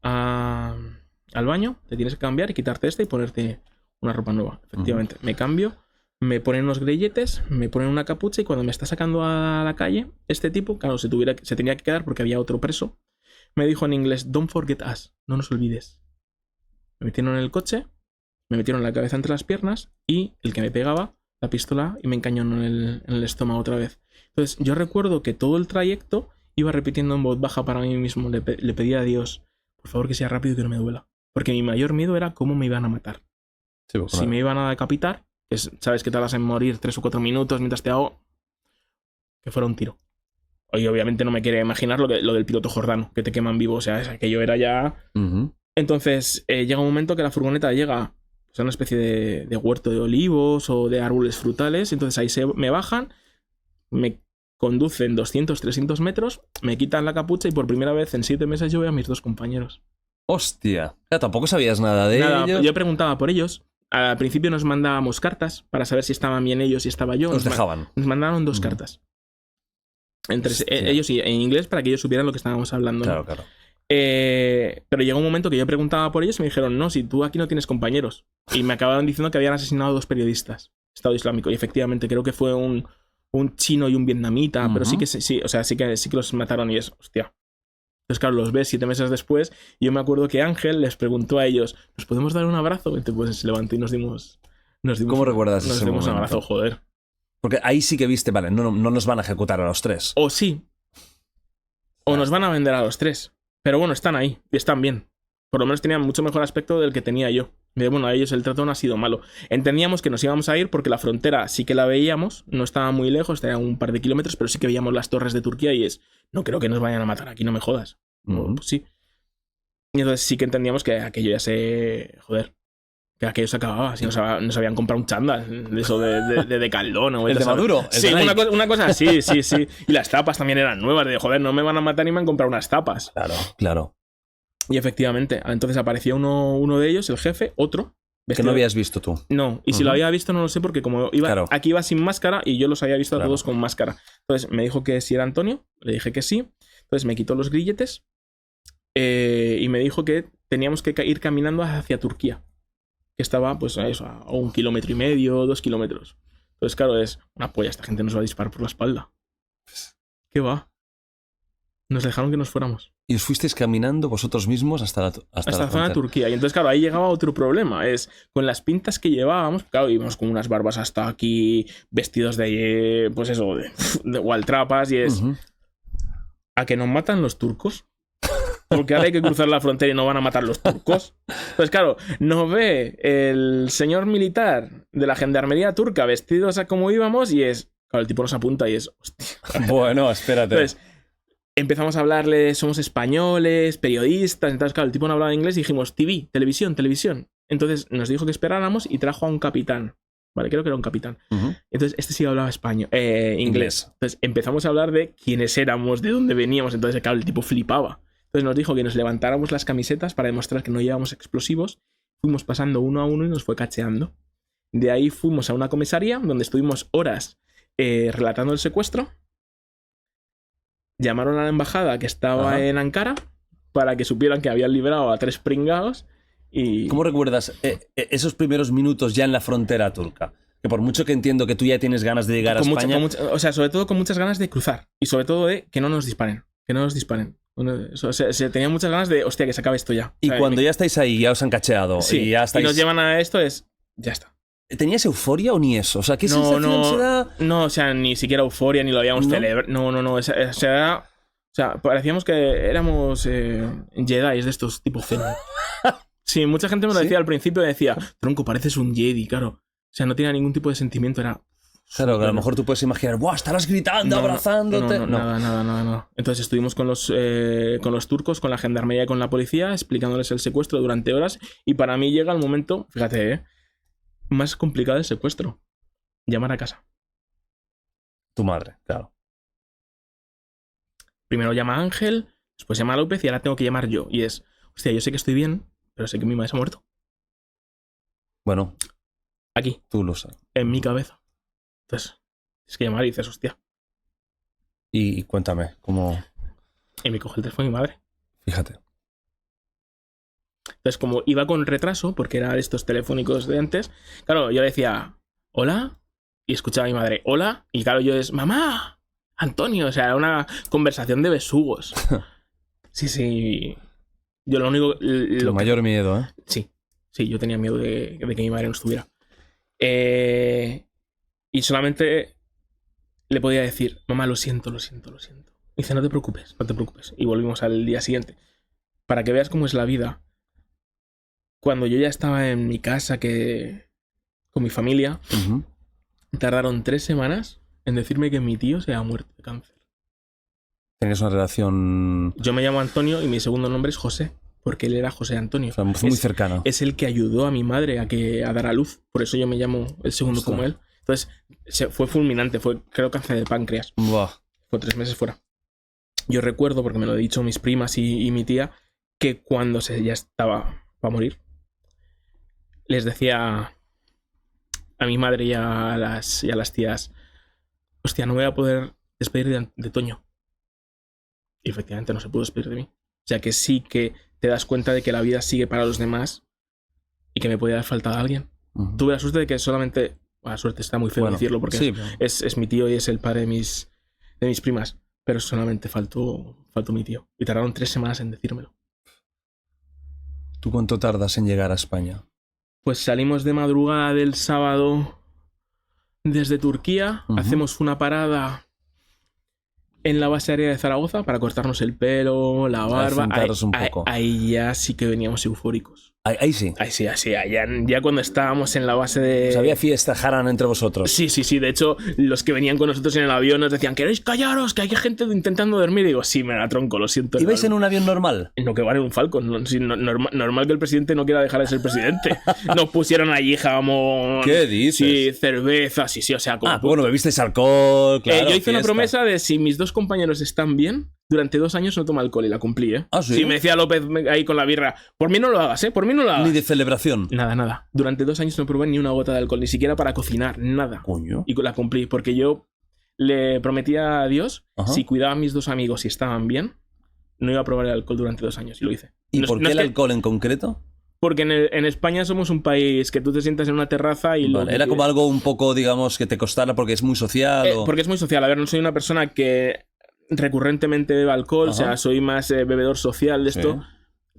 al baño, te tienes que cambiar y quitarte esta y ponerte una ropa nueva. Efectivamente, me cambio, me ponen unos grilletes, me ponen una capucha y cuando me está sacando a la calle, este tipo, claro, se tenía que quedar porque había otro preso. Me dijo en inglés, don't forget us, no nos olvides. Me metieron en el coche, me metieron la cabeza entre las piernas y el que me pegaba la pistola y me encañonó en el estómago otra vez. Entonces yo recuerdo que todo el trayecto iba repitiendo en voz baja para mí mismo, le pedía a Dios, por favor que sea rápido y que no me duela. Porque mi mayor miedo era cómo me iban a matar. Sí, pues, si me iban a decapitar, sabes que tardas en morir 3 o 4 minutos mientras te hago, que fuera un tiro. Y obviamente no me quiere imaginar lo del piloto jordano, que te queman vivo. O sea, es aquello era ya... Entonces, llega un momento que la furgoneta llega a una especie de huerto de olivos o de árboles frutales. Entonces ahí me bajan, me conducen 200, 300 metros, me quitan la capucha y por primera vez en 7 meses yo veo a mis 2 compañeros. ¡Hostia! Ya, tampoco sabías nada de ellos. Yo preguntaba por ellos. Al principio nos mandábamos cartas para saber si estaban bien ellos y estaba yo. Nos dejaban. Nos mandaron 2 cartas. Entre ellos y en inglés para que ellos supieran lo que estábamos hablando. Claro, claro. Pero llegó un momento que yo preguntaba por ellos y me dijeron, no, si tú aquí no tienes compañeros. Y me acabaron diciendo que habían asesinado a 2 periodistas, Estado Islámico. Y efectivamente creo que fue un chino y un vietnamita, pero sí que los mataron y es, hostia. Entonces, claro, los ves 7 meses después y yo me acuerdo que Ángel les preguntó a ellos, ¿nos podemos dar un abrazo? Y entonces se levantó y nos dimos ¿Cómo recuerdas ese momento? Nos dimos un abrazo, joder. Porque ahí sí que viste, vale, no nos van a ejecutar a los 3. O sí. O nos van a vender a los 3. Pero bueno, están ahí y están bien. Por lo menos tenían mucho mejor aspecto del que tenía yo. Y bueno, a ellos el trato no ha sido malo. Entendíamos que nos íbamos a ir porque la frontera sí que la veíamos, no estaba muy lejos, estaba un par de kilómetros, pero sí que veíamos las torres de Turquía y no creo que nos vayan a matar aquí, no me jodas. Pues sí. Y entonces sí que entendíamos que aquello ya que aquello se acababa. Si nos habían comprado un chándal de eso de Decathlon o el de Maduro. Sí, una cosa así, sí. Y las tapas también eran nuevas. De joder, no me van a matar y me han comprado unas tapas. Claro. Y efectivamente, entonces apareció uno de ellos, el jefe, otro. Que no habías visto tú. No, y si lo había visto no lo sé porque como aquí iba sin máscara y yo los había visto a todos con máscara. Entonces me dijo que si era Antonio, le dije que sí. Entonces me quitó los grilletes y me dijo que teníamos que ir caminando hacia Turquía. Que estaba pues a 1,5 kilómetros, 2 kilómetros. Entonces claro, es una polla, esta gente nos va a disparar por la espalda. ¿Qué va? Nos dejaron que nos fuéramos. Y os fuisteis caminando vosotros mismos hasta la zona de Turquía. Y entonces, claro, ahí llegaba otro problema. Es con las pintas que llevábamos, claro, íbamos con unas barbas hasta aquí, vestidos de, pues eso, de gualtrapas, y es... ¿A que nos matan los turcos? Porque ahora hay que cruzar la frontera y no van a matar los turcos. Entonces, claro, nos ve el señor militar de la gendarmería turca vestidos a como íbamos y es... Claro, el tipo nos apunta y es... Hostia. Bueno, espérate. Entonces... Empezamos a hablarle, somos españoles, periodistas, entonces claro, el tipo no hablaba inglés y dijimos televisión. Entonces nos dijo que esperáramos y trajo a un capitán, ¿vale? Creo que era un capitán. Entonces este sí hablaba inglés. Entonces empezamos a hablar de quiénes éramos, de dónde veníamos, entonces claro, el tipo flipaba. Entonces nos dijo que nos levantáramos las camisetas para demostrar que no llevábamos explosivos, fuimos pasando uno a uno y nos fue cacheando. De ahí fuimos a una comisaría donde estuvimos horas relatando el secuestro. Llamaron a la embajada que estaba en Ankara para que supieran que habían liberado a 3 pringados y... ¿Cómo recuerdas esos primeros minutos ya en la frontera turca? Que por mucho que entiendo que tú ya tienes ganas de llegar a España... o sea, sobre todo con muchas ganas de cruzar. Y sobre todo de que no nos disparen. O sea, se tenía muchas ganas de, hostia, que se acabe esto ya. Y cuando ya estáis ahí, ya os han cacheado. Sí, y ya estáis... nos llevan a esto, ya está. ¿Tenías euforia o ni eso? O sea, ¿qué sensación se da? No, o sea, ni siquiera euforia, ni lo habíamos celebrado. No. O sea, parecíamos que éramos Jedi de estos tipos Zen. Sí, mucha gente me lo decía al principio, decía, tronco, pareces un Jedi, claro. O sea, no tenía ningún tipo de sentimiento, era... Claro, que a lo mejor tú puedes imaginar, ¡buah! Estarás gritando, abrazándote. No, nada. Entonces estuvimos con los turcos, con la gendarmería y con la policía, explicándoles el secuestro durante horas. Y para mí llega el momento, fíjate, más complicado del secuestro. Llamar a casa. Tu madre, claro. Primero llama a Ángel, después llama a López y ahora tengo que llamar yo. Y es, hostia, yo sé que estoy bien, pero sé que mi madre se ha muerto. Bueno. Aquí. Tú lo sabes. En mi cabeza. Entonces, tienes que llamar y dices, hostia. Y cuéntame, ¿cómo...? Y me coge el teléfono de mi madre. Fíjate. Entonces, como iba con retraso, porque era de estos telefónicos de antes, claro, yo le decía, ¿hola? Y escuchaba a mi madre, ¿hola? Y claro, yo es, ¡mamá! Antonio, o sea, era una conversación de besugos. Sí. Yo lo único... Tu mayor miedo, ¿eh? Sí, yo tenía miedo de que mi madre no estuviera. Y solamente le podía decir, mamá, lo siento. Y dice, no te preocupes. Y volvimos al día siguiente. Para que veas cómo es la vida. Cuando yo ya estaba en mi casa con mi familia, tardaron 3 semanas en decirme que mi tío se ha muerto de cáncer. ¿Tenías una relación...? Yo me llamo Antonio y mi segundo nombre es José, porque él era José Antonio. O sea, muy cercano. Es el que ayudó a mi madre a dar a luz. Por eso yo me llamo el segundo como él. Entonces, fue fulminante. Creo, cáncer de páncreas. Buah. Fue 3 meses fuera. Yo recuerdo, porque me lo han dicho mis primas y mi tía, que cuando ya estaba para morir, les decía a mi madre y a las tías, hostia, no me voy a poder despedir de Toño. Y efectivamente no se pudo despedir de mí. O sea que sí que te das cuenta de que la vida sigue para los demás y que me podía haber faltado a alguien. Tuve la suerte de que solamente... La suerte está muy feo decirlo porque sí, es mi tío y es el padre de mis primas. Pero solamente faltó mi tío. Y tardaron 3 semanas en decírmelo. ¿Tú cuánto tardas en llegar a España? Pues salimos de madrugada del sábado desde Turquía. Hacemos una parada en la base aérea de Zaragoza para cortarnos el pelo, la barba. Ahí ya sí que veníamos eufóricos. Ahí sí. Ahí sí, así. Ya cuando estábamos en la base de... Pues había fiesta, jaran entre vosotros. Sí. De hecho, los que venían con nosotros en el avión nos decían, ¿queréis callaros? Que hay gente intentando dormir. Y digo, sí, me la tronco, lo siento. ¿Ibais en un avión normal? No, que vale un Falcon. Normal que el presidente no quiera dejar de ser presidente. Nos pusieron allí jamón. ¿Qué dices? Sí, cerveza, sí, o sea... Bueno, bebisteis alcohol, claro. Yo hice una promesa de si mis 2 compañeros están bien, durante 2 años no toma alcohol y la cumplí, ¿eh? ¿Ah, sí? Sí, me decía López ahí con la birra, por mí no lo hagas, ¿eh? Por mí no lo hagas. Ni de celebración. Nada. Durante 2 años no probé ni una gota de alcohol, ni siquiera para cocinar, nada. Coño. Y la cumplí, porque yo le prometía a Dios, si cuidaba a mis 2 amigos y estaban bien, no iba a probar el alcohol durante 2 años, y lo hice. ¿Y por qué el alcohol en concreto? Porque en España somos un país que tú te sientas en una terraza y... Vale, era como algo un poco, digamos, que te costara porque es muy social. Porque es muy social. A ver, no soy una persona que recurrentemente bebe alcohol, o sea, soy más bebedor social de esto.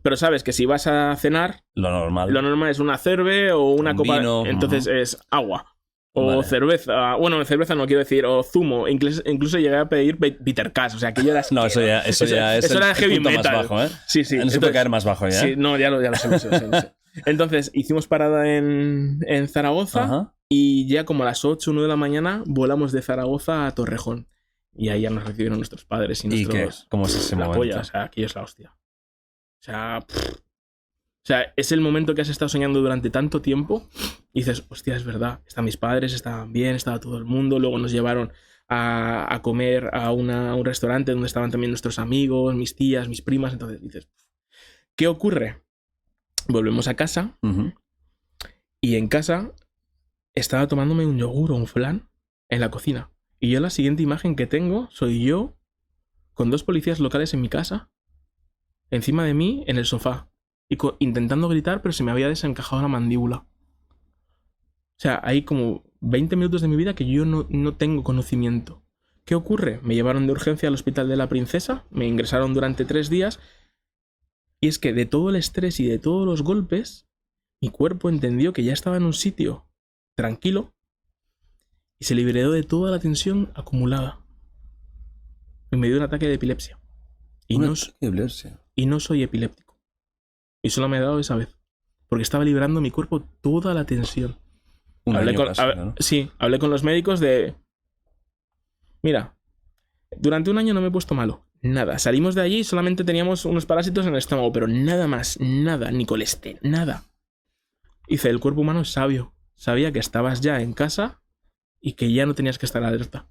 Pero sabes que si vas a cenar, lo normal es una cerve o una copa, vino, entonces es agua o cerveza, bueno, cerveza no quiero decir, o zumo, incluso llegué a pedir bitter cash, o sea, que yo era... No, eso ya es era heavy metal. Más bajo, ¿eh? Sí. No se puede caer más bajo ya. Sí, no, ya lo sé. Entonces, hicimos parada en Zaragoza y ya como a las 8 o 9 de la mañana volamos de Zaragoza a Torrejón. Y ahí ya nos recibieron nuestros padres y nuestros... ¿Y qué? ¿Cómo es ese momento? Polla, o sea, aquí es la hostia. O sea, es el momento que has estado soñando durante tanto tiempo y dices, hostia, es verdad, están mis padres, estaban bien, estaba todo el mundo, luego nos llevaron a comer a un restaurante donde estaban también nuestros amigos, mis tías, mis primas, entonces dices, ¿qué ocurre? Volvemos a casa y en casa estaba tomándome un yogur o un flan en la cocina. Y yo la siguiente imagen que tengo soy yo con 2 policías locales en mi casa, encima de mí en el sofá, y intentando gritar, pero se me había desencajado la mandíbula. O sea, hay como 20 minutos de mi vida que yo no tengo conocimiento. ¿Qué ocurre? Me llevaron de urgencia al hospital de la Princesa, me ingresaron durante 3 días, y es que de todo el estrés y de todos los golpes, mi cuerpo entendió que ya estaba en un sitio tranquilo y se liberó de toda la tensión acumulada. Y me dio un ataque de epilepsia. Y no soy epiléptico. Y solo me he dado esa vez. Porque estaba liberando mi cuerpo toda la tensión. Hablé con los médicos de... Mira, durante 1 año no me he puesto malo. Nada. Salimos de allí y solamente teníamos unos parásitos en el estómago, pero nada más, nada, ni colesterol, nada. Dice, el cuerpo humano es sabio. Sabía que estabas ya en casa y que ya no tenías que estar alerta.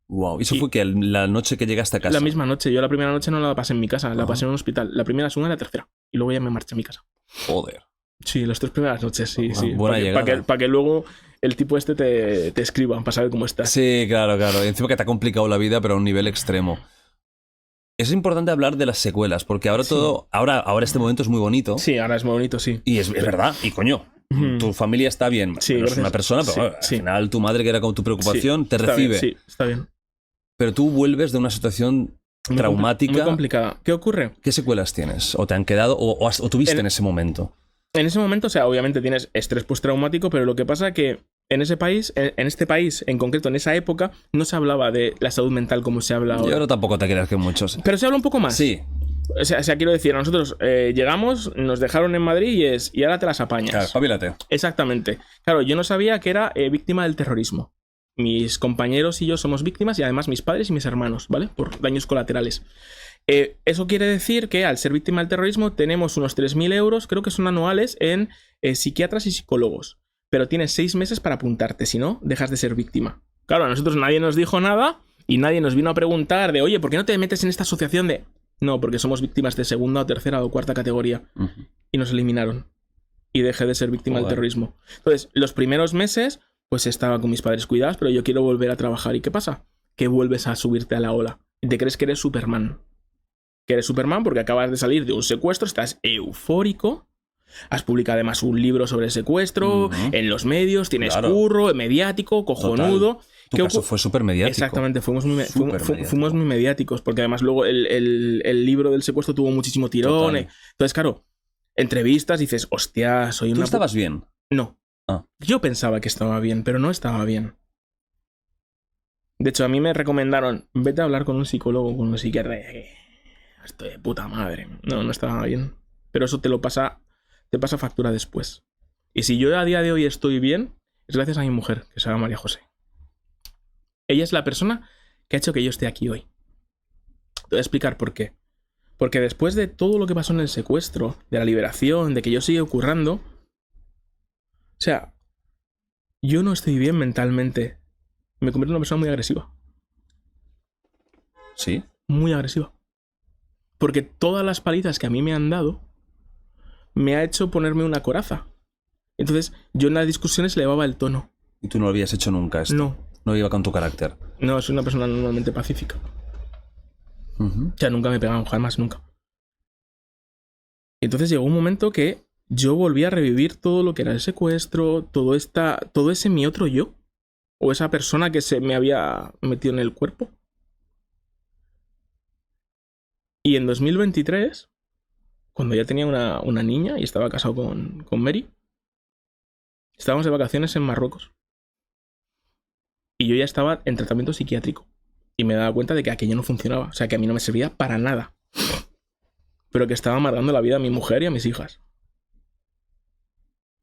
Wow, ¿eso fue que la noche que llegaste a casa? La misma noche. Yo la primera noche no la pasé en mi casa, la pasé en un hospital. La primera, la segunda y la tercera. Y luego ya me marché a mi casa. Joder. Sí, las 3 primeras noches, sí. Buena llegada. Para que luego el tipo este te escriba, para saber cómo estás. Sí, claro. Y encima que te ha complicado la vida, pero a un nivel extremo. Es importante hablar de las secuelas, porque ahora ahora este momento es muy bonito. Sí, ahora es muy bonito, sí. Y es verdad, y coño, tu familia está bien. Sí, es una persona, pero al final tu madre, que era como tu preocupación, te recibe. Bien, sí, está bien. Pero tú vuelves de una situación traumática. Muy complicada. ¿Qué ocurre? ¿Qué secuelas tienes? ¿O te han quedado o tuviste en ese momento? En ese momento, o sea, obviamente tienes estrés postraumático, pero lo que pasa es que en este país, en concreto, en esa época, no se hablaba de la salud mental como se habla ahora. Yo ahora tampoco te creas que muchos. Pero se habla un poco más. Sí. O sea, quiero decir, a nosotros llegamos, nos dejaron en Madrid y ahora te las apañas. Claro, espabilate. Exactamente. Claro, yo no sabía que era víctima del terrorismo. Mis compañeros y yo somos víctimas y además mis padres y mis hermanos, ¿vale? Por daños colaterales. Eso quiere decir que al ser víctima del terrorismo tenemos unos 3.000 euros, creo que son anuales, en psiquiatras y psicólogos. Pero tienes 6 meses para apuntarte, si no, dejas de ser víctima. Claro, a nosotros nadie nos dijo nada y nadie nos vino a preguntar de, oye, ¿por qué no te metes en esta asociación de...? No, porque somos víctimas de 2ª o 3ª o 4ª categoría. Y nos eliminaron. Y dejé de ser víctima del terrorismo. Entonces, los primeros meses, pues estaba con mis padres cuidados, pero yo quiero volver a trabajar. ¿Y qué pasa? Que vuelves a subirte a la ola. Y te crees que eres Superman. Que eres Superman porque acabas de salir de un secuestro, estás eufórico. Has publicado además un libro sobre el secuestro, en los medios, tienes curro, mediático, cojonudo. Tu caso fue súper mediático. Exactamente, fuimos muy mediáticos, porque además luego el libro del secuestro tuvo muchísimo tirón. Entonces, claro, entrevistas, dices, hostia, soy una... ¿Tú estabas bien? No. Yo pensaba que estaba bien, pero no estaba bien. De hecho, a mí me recomendaron, vete a hablar con un psicólogo, con un psiquiatra. Estoy de puta madre. No estaba bien. Pero eso te pasa factura después. Y si yo a día de hoy estoy bien, es gracias a mi mujer, que se llama María José. Ella es la persona que ha hecho que yo esté aquí hoy. Te voy a explicar por qué. Porque después de todo lo que pasó en el secuestro, de la liberación, de que yo siga currando, o sea, yo no estoy bien mentalmente. Me convierto en una persona muy agresiva. ¿Sí? Muy agresiva. Porque todas las palizas que a mí me han dado me ha hecho ponerme una coraza. Entonces, yo en las discusiones elevaba el tono. ¿Y tú no lo habías hecho nunca esto? No. No iba con tu carácter. No, soy una persona normalmente pacífica. O sea, nunca me pegaban, jamás, nunca. Y entonces llegó un momento que yo volví a revivir todo lo que era el secuestro, todo ese mi otro yo. O esa persona que se me había metido en el cuerpo. Y en 2023, cuando ya tenía una niña y estaba casado con Mary, estábamos de vacaciones en Marruecos. Y yo ya estaba en tratamiento psiquiátrico. Y me daba cuenta de que aquello no funcionaba. O sea, que a mí no me servía para nada. Pero que estaba amargando la vida a mi mujer y a mis hijas.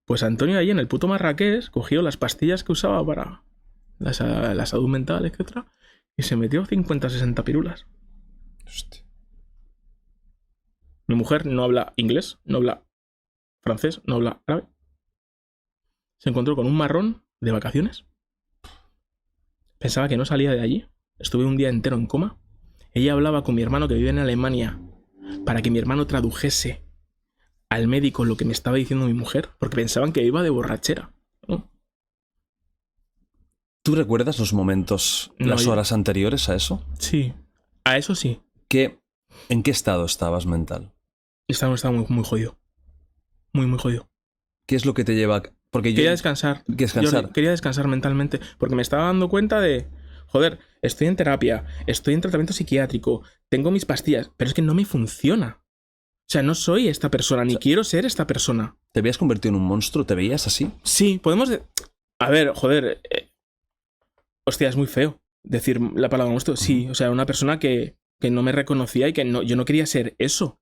Pues Antonio ahí en el puto Marrakech cogió las pastillas que usaba para la salud mental, etc. Y se metió 50-60 pirulas. Hostia. Mi mujer no habla inglés, no habla francés, no habla árabe. Se encontró con un marrón de vacaciones. Pensaba que no salía de allí. Estuve un día entero en coma. Ella hablaba con mi hermano que vive en Alemania para que mi hermano tradujese al médico lo que me estaba diciendo mi mujer, porque pensaban que iba de borrachera, ¿no? ¿Tú recuerdas los momentos, las horas anteriores a eso? Sí, a eso sí. ¿En qué estado estabas mental? Estaba muy, muy jodido. Muy, muy jodido. ¿Qué es lo que te lleva? Porque quería descansar. Yo quería descansar mentalmente, porque me estaba dando cuenta de, joder, estoy en terapia, estoy en tratamiento psiquiátrico, tengo mis pastillas, pero es que no me funciona. O sea, no soy esta persona, ni quiero ser esta persona. ¿Te habías convertido en un monstruo? ¿Te veías así? Sí, podemos... A ver, joder... Hostia, es muy feo decir la palabra monstruo. Sí, o sea, una persona que no me reconocía y que yo no quería ser eso.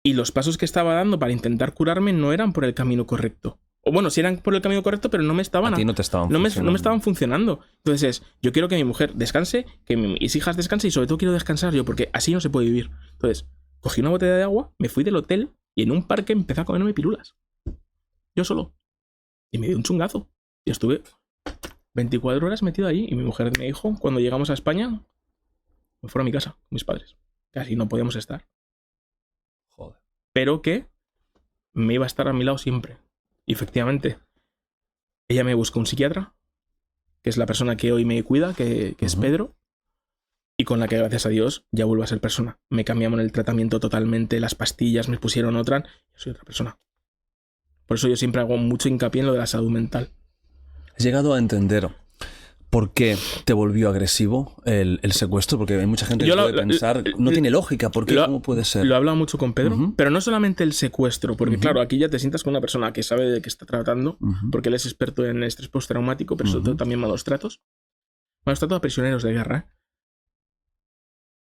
Y los pasos que estaba dando para intentar curarme no eran por el camino correcto. O bueno, sí eran por el camino correcto, pero no me estaban... A ti no te estaban funcionando. No me estaban funcionando. Entonces, yo quiero que mi mujer descanse, que mis hijas descansen y sobre todo quiero descansar yo, porque así no se puede vivir. Entonces, cogí una botella de agua, me fui del hotel y en un parque empecé a comerme pirulas. Yo solo. Y me dio un chungazo. Y estuve 24 horas metido allí. Y mi mujer me dijo, cuando llegamos a España, me fueron a mi casa con mis padres. Casi no podíamos estar. Joder. Pero que me iba a estar a mi lado siempre. Y efectivamente, ella me buscó un psiquiatra, que es la persona que hoy me cuida, que es Pedro. Y con la que, gracias a Dios, ya vuelvo a ser persona. Me cambiaron el tratamiento totalmente, las pastillas, me pusieron otra. Yo soy otra persona. Por eso yo siempre hago mucho hincapié en lo de la salud mental. ¿Has llegado a entender por qué te volvió agresivo el secuestro? Porque hay mucha gente que puede pensar, no tiene lógica, ¿por qué? ¿Cómo puede ser? Lo he hablado mucho con Pedro, pero no solamente el secuestro, porque claro, aquí ya te sientas con una persona que sabe de qué está tratando, porque él es experto en estrés postraumático, pero sobre todo también malos tratos. Malos tratos a prisioneros de guerra, ¿eh?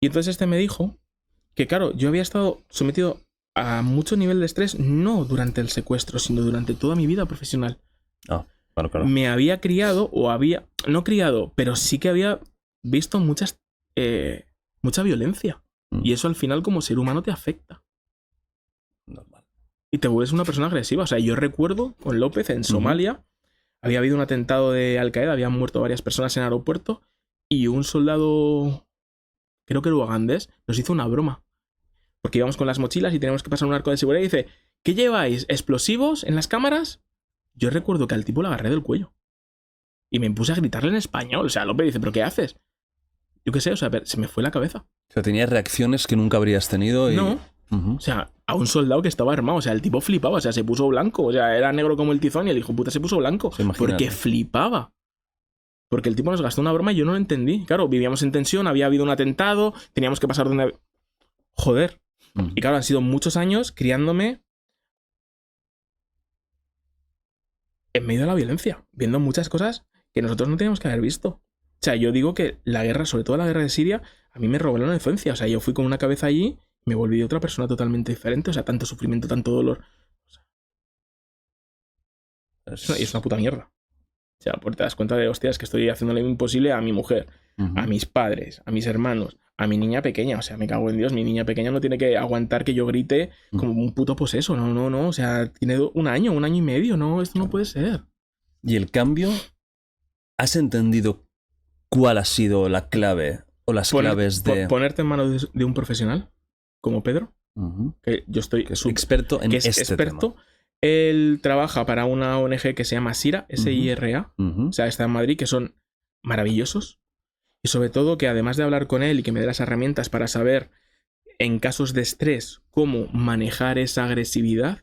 Y entonces este me dijo que, claro, yo había estado sometido a mucho nivel de estrés, no durante el secuestro, sino durante toda mi vida profesional. Ah, claro. Me había criado, no criado, pero sí que había visto mucha violencia. Y eso al final como ser humano te afecta. Normal. Y te vuelves una persona agresiva. O sea, yo recuerdo con López en Somalia, había habido un atentado de Al-Qaeda, habían muerto varias personas en el aeropuerto y un soldado... creo que el ugandés, nos hizo una broma. Porque íbamos con las mochilas y teníamos que pasar un arco de seguridad y dice, ¿qué lleváis? ¿Explosivos en las cámaras? Yo recuerdo que al tipo le agarré del cuello. Y me puse a gritarle en español. O sea, López dice, ¿pero qué haces? Yo qué sé, o sea, se me fue la cabeza. O sea, tenías reacciones que nunca habrías tenido y... No. O sea, a un soldado que estaba armado. O sea, el tipo flipaba. O sea, se puso blanco. O sea, era negro como el tizón y el hijo puta se puso blanco. Porque flipaba. Porque el tipo nos gastó una broma y yo no lo entendí. Claro, vivíamos en tensión, había habido un atentado, teníamos que pasar donde... Joder. Y claro, han sido muchos años criándome en medio de la violencia, viendo muchas cosas que nosotros no teníamos que haber visto. sea, yo digo que la guerra, sobre todo la guerra de Siria, a mí me robó la infancia. O sea, yo fui con una cabeza allí y me volví otra persona totalmente diferente. O sea, tanto sufrimiento, tanto dolor. O sea, es una puta mierda. O sea, porque te das cuenta de, hostias, que estoy haciéndole imposible a mi mujer, a mis padres, a mis hermanos, a mi niña pequeña. O sea, me cago en Dios, mi niña pequeña no tiene que aguantar que yo grite como un puto poseso. No. O sea, tiene un año y medio. No, esto no puede ser. ¿Y el cambio? ¿Has entendido cuál ha sido la clave o las claves de... Ponerte en manos de un profesional como Pedro, que yo estoy... Que es experto en este tema. Él trabaja para una ONG que se llama SIRA, SIRA, o sea, está en Madrid, que son maravillosos. Y sobre todo que además de hablar con él y que me dé las herramientas para saber en casos de estrés cómo manejar esa agresividad,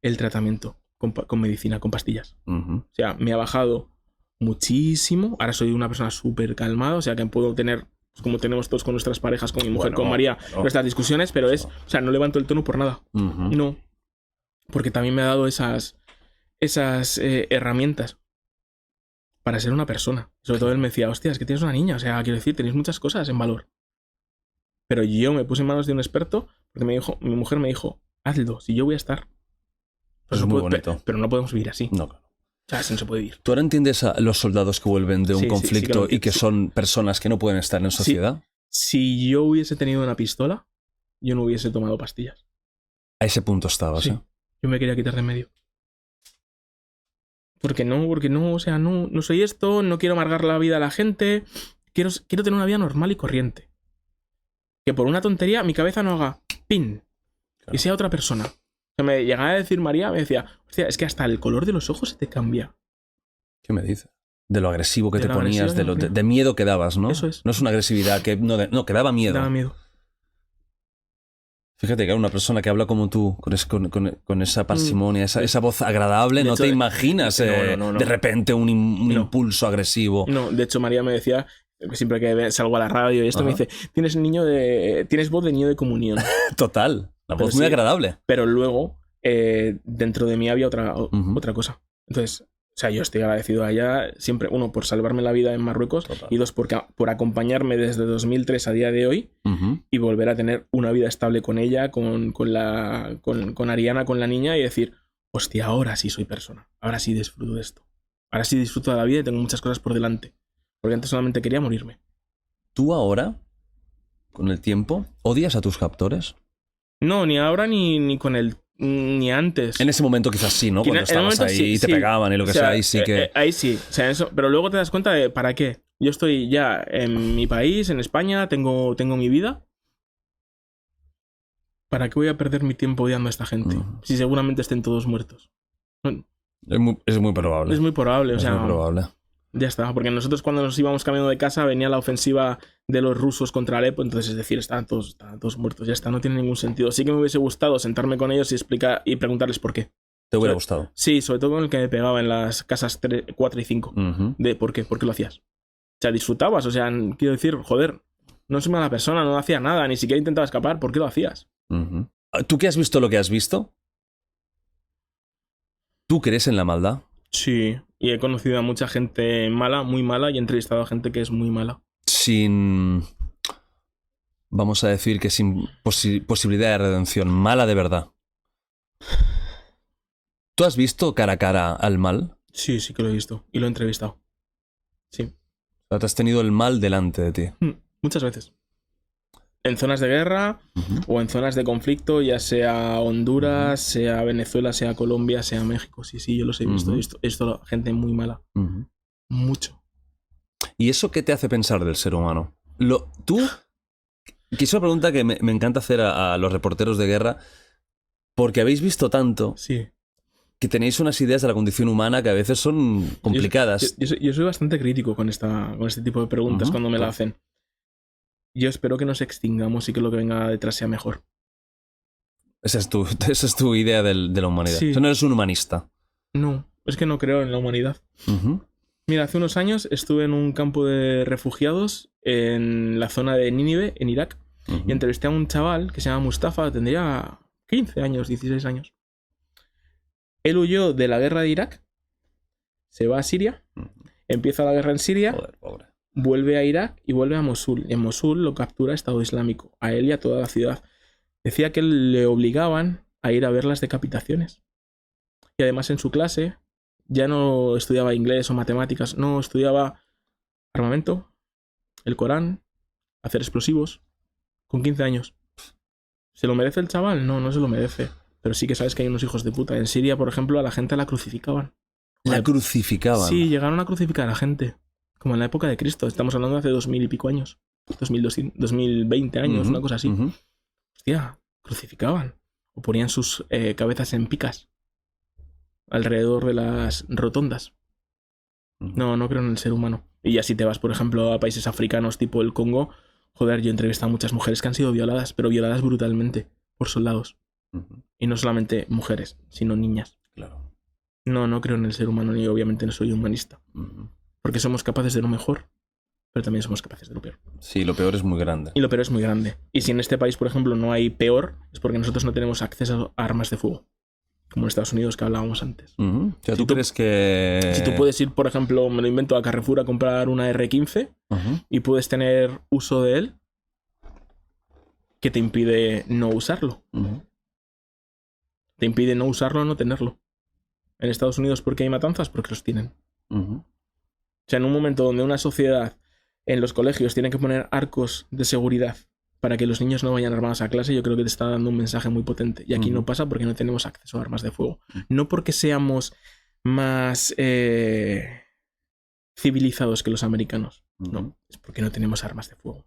el tratamiento con medicina, con pastillas. O sea, me ha bajado muchísimo. Ahora soy una persona súper calmada, o sea, que puedo tener, como tenemos todos con nuestras parejas, con mi mujer, con María, nuestras discusiones, pero o sea, no levanto el tono por nada. No. Porque también me ha dado esas herramientas para ser una persona. Sobre todo él me decía, hostia, es que tienes una niña. O sea, quiero decir, tenéis muchas cosas en valor. Pero yo me puse en manos de un experto porque mi mujer me dijo, hazlo, si yo voy a estar. Pues es muy bonito. Pero no podemos vivir así. No. O sea, así no se puede vivir. ¿Tú ahora entiendes a los soldados que vuelven de un conflicto y que son personas que no pueden estar en sociedad? Si yo hubiese tenido una pistola, yo no hubiese tomado pastillas. A ese punto estabas, ¿eh? Yo me quería quitar de en medio. Porque no, o sea, no soy esto, no quiero amargar la vida a la gente. Quiero tener una vida normal y corriente. Que por una tontería mi cabeza no haga pin. Claro. Y sea otra persona. O sea, me llegaba a decir María, me decía, hostia, es que hasta el color de los ojos se te cambia. ¿Qué me dices? De lo agresivo que te ponías, de miedo que dabas, ¿no? Eso es. No es una agresividad que que daba miedo. Daba miedo. Fíjate que una persona que habla como tú, con esa parsimonia, esa voz agradable, no te imaginas de repente un impulso agresivo. No, de hecho María me decía, siempre que salgo a la radio y esto, me dice, tienes voz de niño de comunión. Total, la voz muy agradable. Pero luego, dentro de mí había otra cosa. Entonces, o sea, yo estoy agradecido a ella siempre, uno, por salvarme la vida en Marruecos. Total. Y dos, por acompañarme desde 2003 a día de hoy y volver a tener una vida estable con ella, con Ariana, con la niña, y decir, hostia, ahora sí soy persona, ahora sí disfruto de esto, ahora sí disfruto de la vida y tengo muchas cosas por delante, porque antes solamente quería morirme. ¿Tú ahora, con el tiempo, odias a tus captores? No, ni ahora ni con el... Ni antes. En ese momento quizás sí, ¿no? Cuando estabas ahí y te pegaban y lo que sea, ahí sí que... Ahí sí, o sea, eso, pero luego te das cuenta de ¿para qué? Yo estoy ya en mi país, en España, tengo mi vida. ¿Para qué voy a perder mi tiempo odiando a esta gente? Si seguramente estén todos muertos. Es muy probable. Es muy probable, o sea... Es muy probable. Ya está, porque nosotros cuando nos íbamos cambiando de casa venía la ofensiva de los rusos contra Alepo, entonces es decir, estaban todos muertos, ya está, no tiene ningún sentido. Sí que me hubiese gustado sentarme con ellos y preguntarles por qué. ¿Te hubiera gustado? Sí, sobre todo con el que me pegaba en las casas 4 y 5. De ¿por qué lo hacías? O sea, disfrutabas, o sea, quiero decir, joder, no soy mala persona, no hacía nada, ni siquiera intentaba escapar, ¿por qué lo hacías? ¿Tú que has visto lo que has visto? ¿Tú crees en la maldad? Sí, y he conocido a mucha gente mala, muy mala, y he entrevistado a gente que es muy mala. Vamos a decir que sin posibilidad de redención, mala de verdad. ¿Tú has visto cara a cara al mal? Sí que lo he visto, y lo he entrevistado. Sí. O sea, te has tenido el mal delante de ti. Muchas veces. En zonas de guerra o en zonas de conflicto, ya sea Honduras, sea Venezuela, sea Colombia, sea México. Sí, yo los he visto. He visto gente muy mala. Mucho. ¿Y eso qué te hace pensar del ser humano? Es una pregunta que me encanta hacer a los reporteros de guerra, porque habéis visto tanto que tenéis unas ideas de la condición humana que a veces son complicadas. Yo soy bastante crítico con este tipo de preguntas cuando me la hacen. Yo espero que nos extingamos y que lo que venga detrás sea mejor. Esa es tu idea de la humanidad. Sí. Tú no eres un humanista. No, es que no creo en la humanidad. Mira, hace unos años estuve en un campo de refugiados en la zona de Nínive, en Irak, y entrevisté a un chaval que se llama Mustafa, tendría 15 años, 16 años. Él huyó de la guerra de Irak, se va a Siria, empieza la guerra en Siria. Pobre. vuelve a Irak y vuelve a Mosul. En Mosul lo captura Estado Islámico, a él y a toda la ciudad. Decía que le obligaban a ir a ver las decapitaciones. Y además en su clase ya no estudiaba inglés o matemáticas, no, estudiaba armamento, el Corán, hacer explosivos, con 15 años. ¿Se lo merece el chaval? No, no se lo merece. Pero sí que sabes que hay unos hijos de puta. En Siria, por ejemplo, a la gente la crucificaban. ¿La crucificaban? Sí, llegaron a crucificar a la gente. Como en la época de Cristo. Estamos hablando de hace 2000 y pico años. 2020 años, una cosa así. Hostia, crucificaban. O ponían sus cabezas en picas. Alrededor de las rotondas. No, no creo en el ser humano. Y ya si te vas, por ejemplo, a países africanos tipo el Congo, joder, yo he entrevistado a muchas mujeres que han sido violadas, pero violadas brutalmente por soldados. Y no solamente mujeres, sino niñas. Claro. No, no creo en el ser humano, ni obviamente no soy humanista. Porque somos capaces de lo mejor, pero también somos capaces de lo peor. Sí, lo peor es muy grande. Y lo peor es muy grande. Y si en este país, por ejemplo, no hay peor, es porque nosotros no tenemos acceso a armas de fuego. Como en Estados Unidos, que hablábamos antes. O sea, ¿tú crees que...? Si tú puedes ir, por ejemplo, me lo invento, a Carrefour a comprar una R15 y puedes tener uso de él, ¿qué te impide no usarlo? Te impide no usarlo o no tenerlo. En Estados Unidos, ¿por qué hay matanzas? Porque los tienen. O sea, en un momento donde una sociedad en los colegios tiene que poner arcos de seguridad para que los niños no vayan armados a clase, yo creo que te está dando un mensaje muy potente. Y aquí no pasa porque no tenemos acceso a armas de fuego. No porque seamos más civilizados que los americanos. No, es porque no tenemos armas de fuego.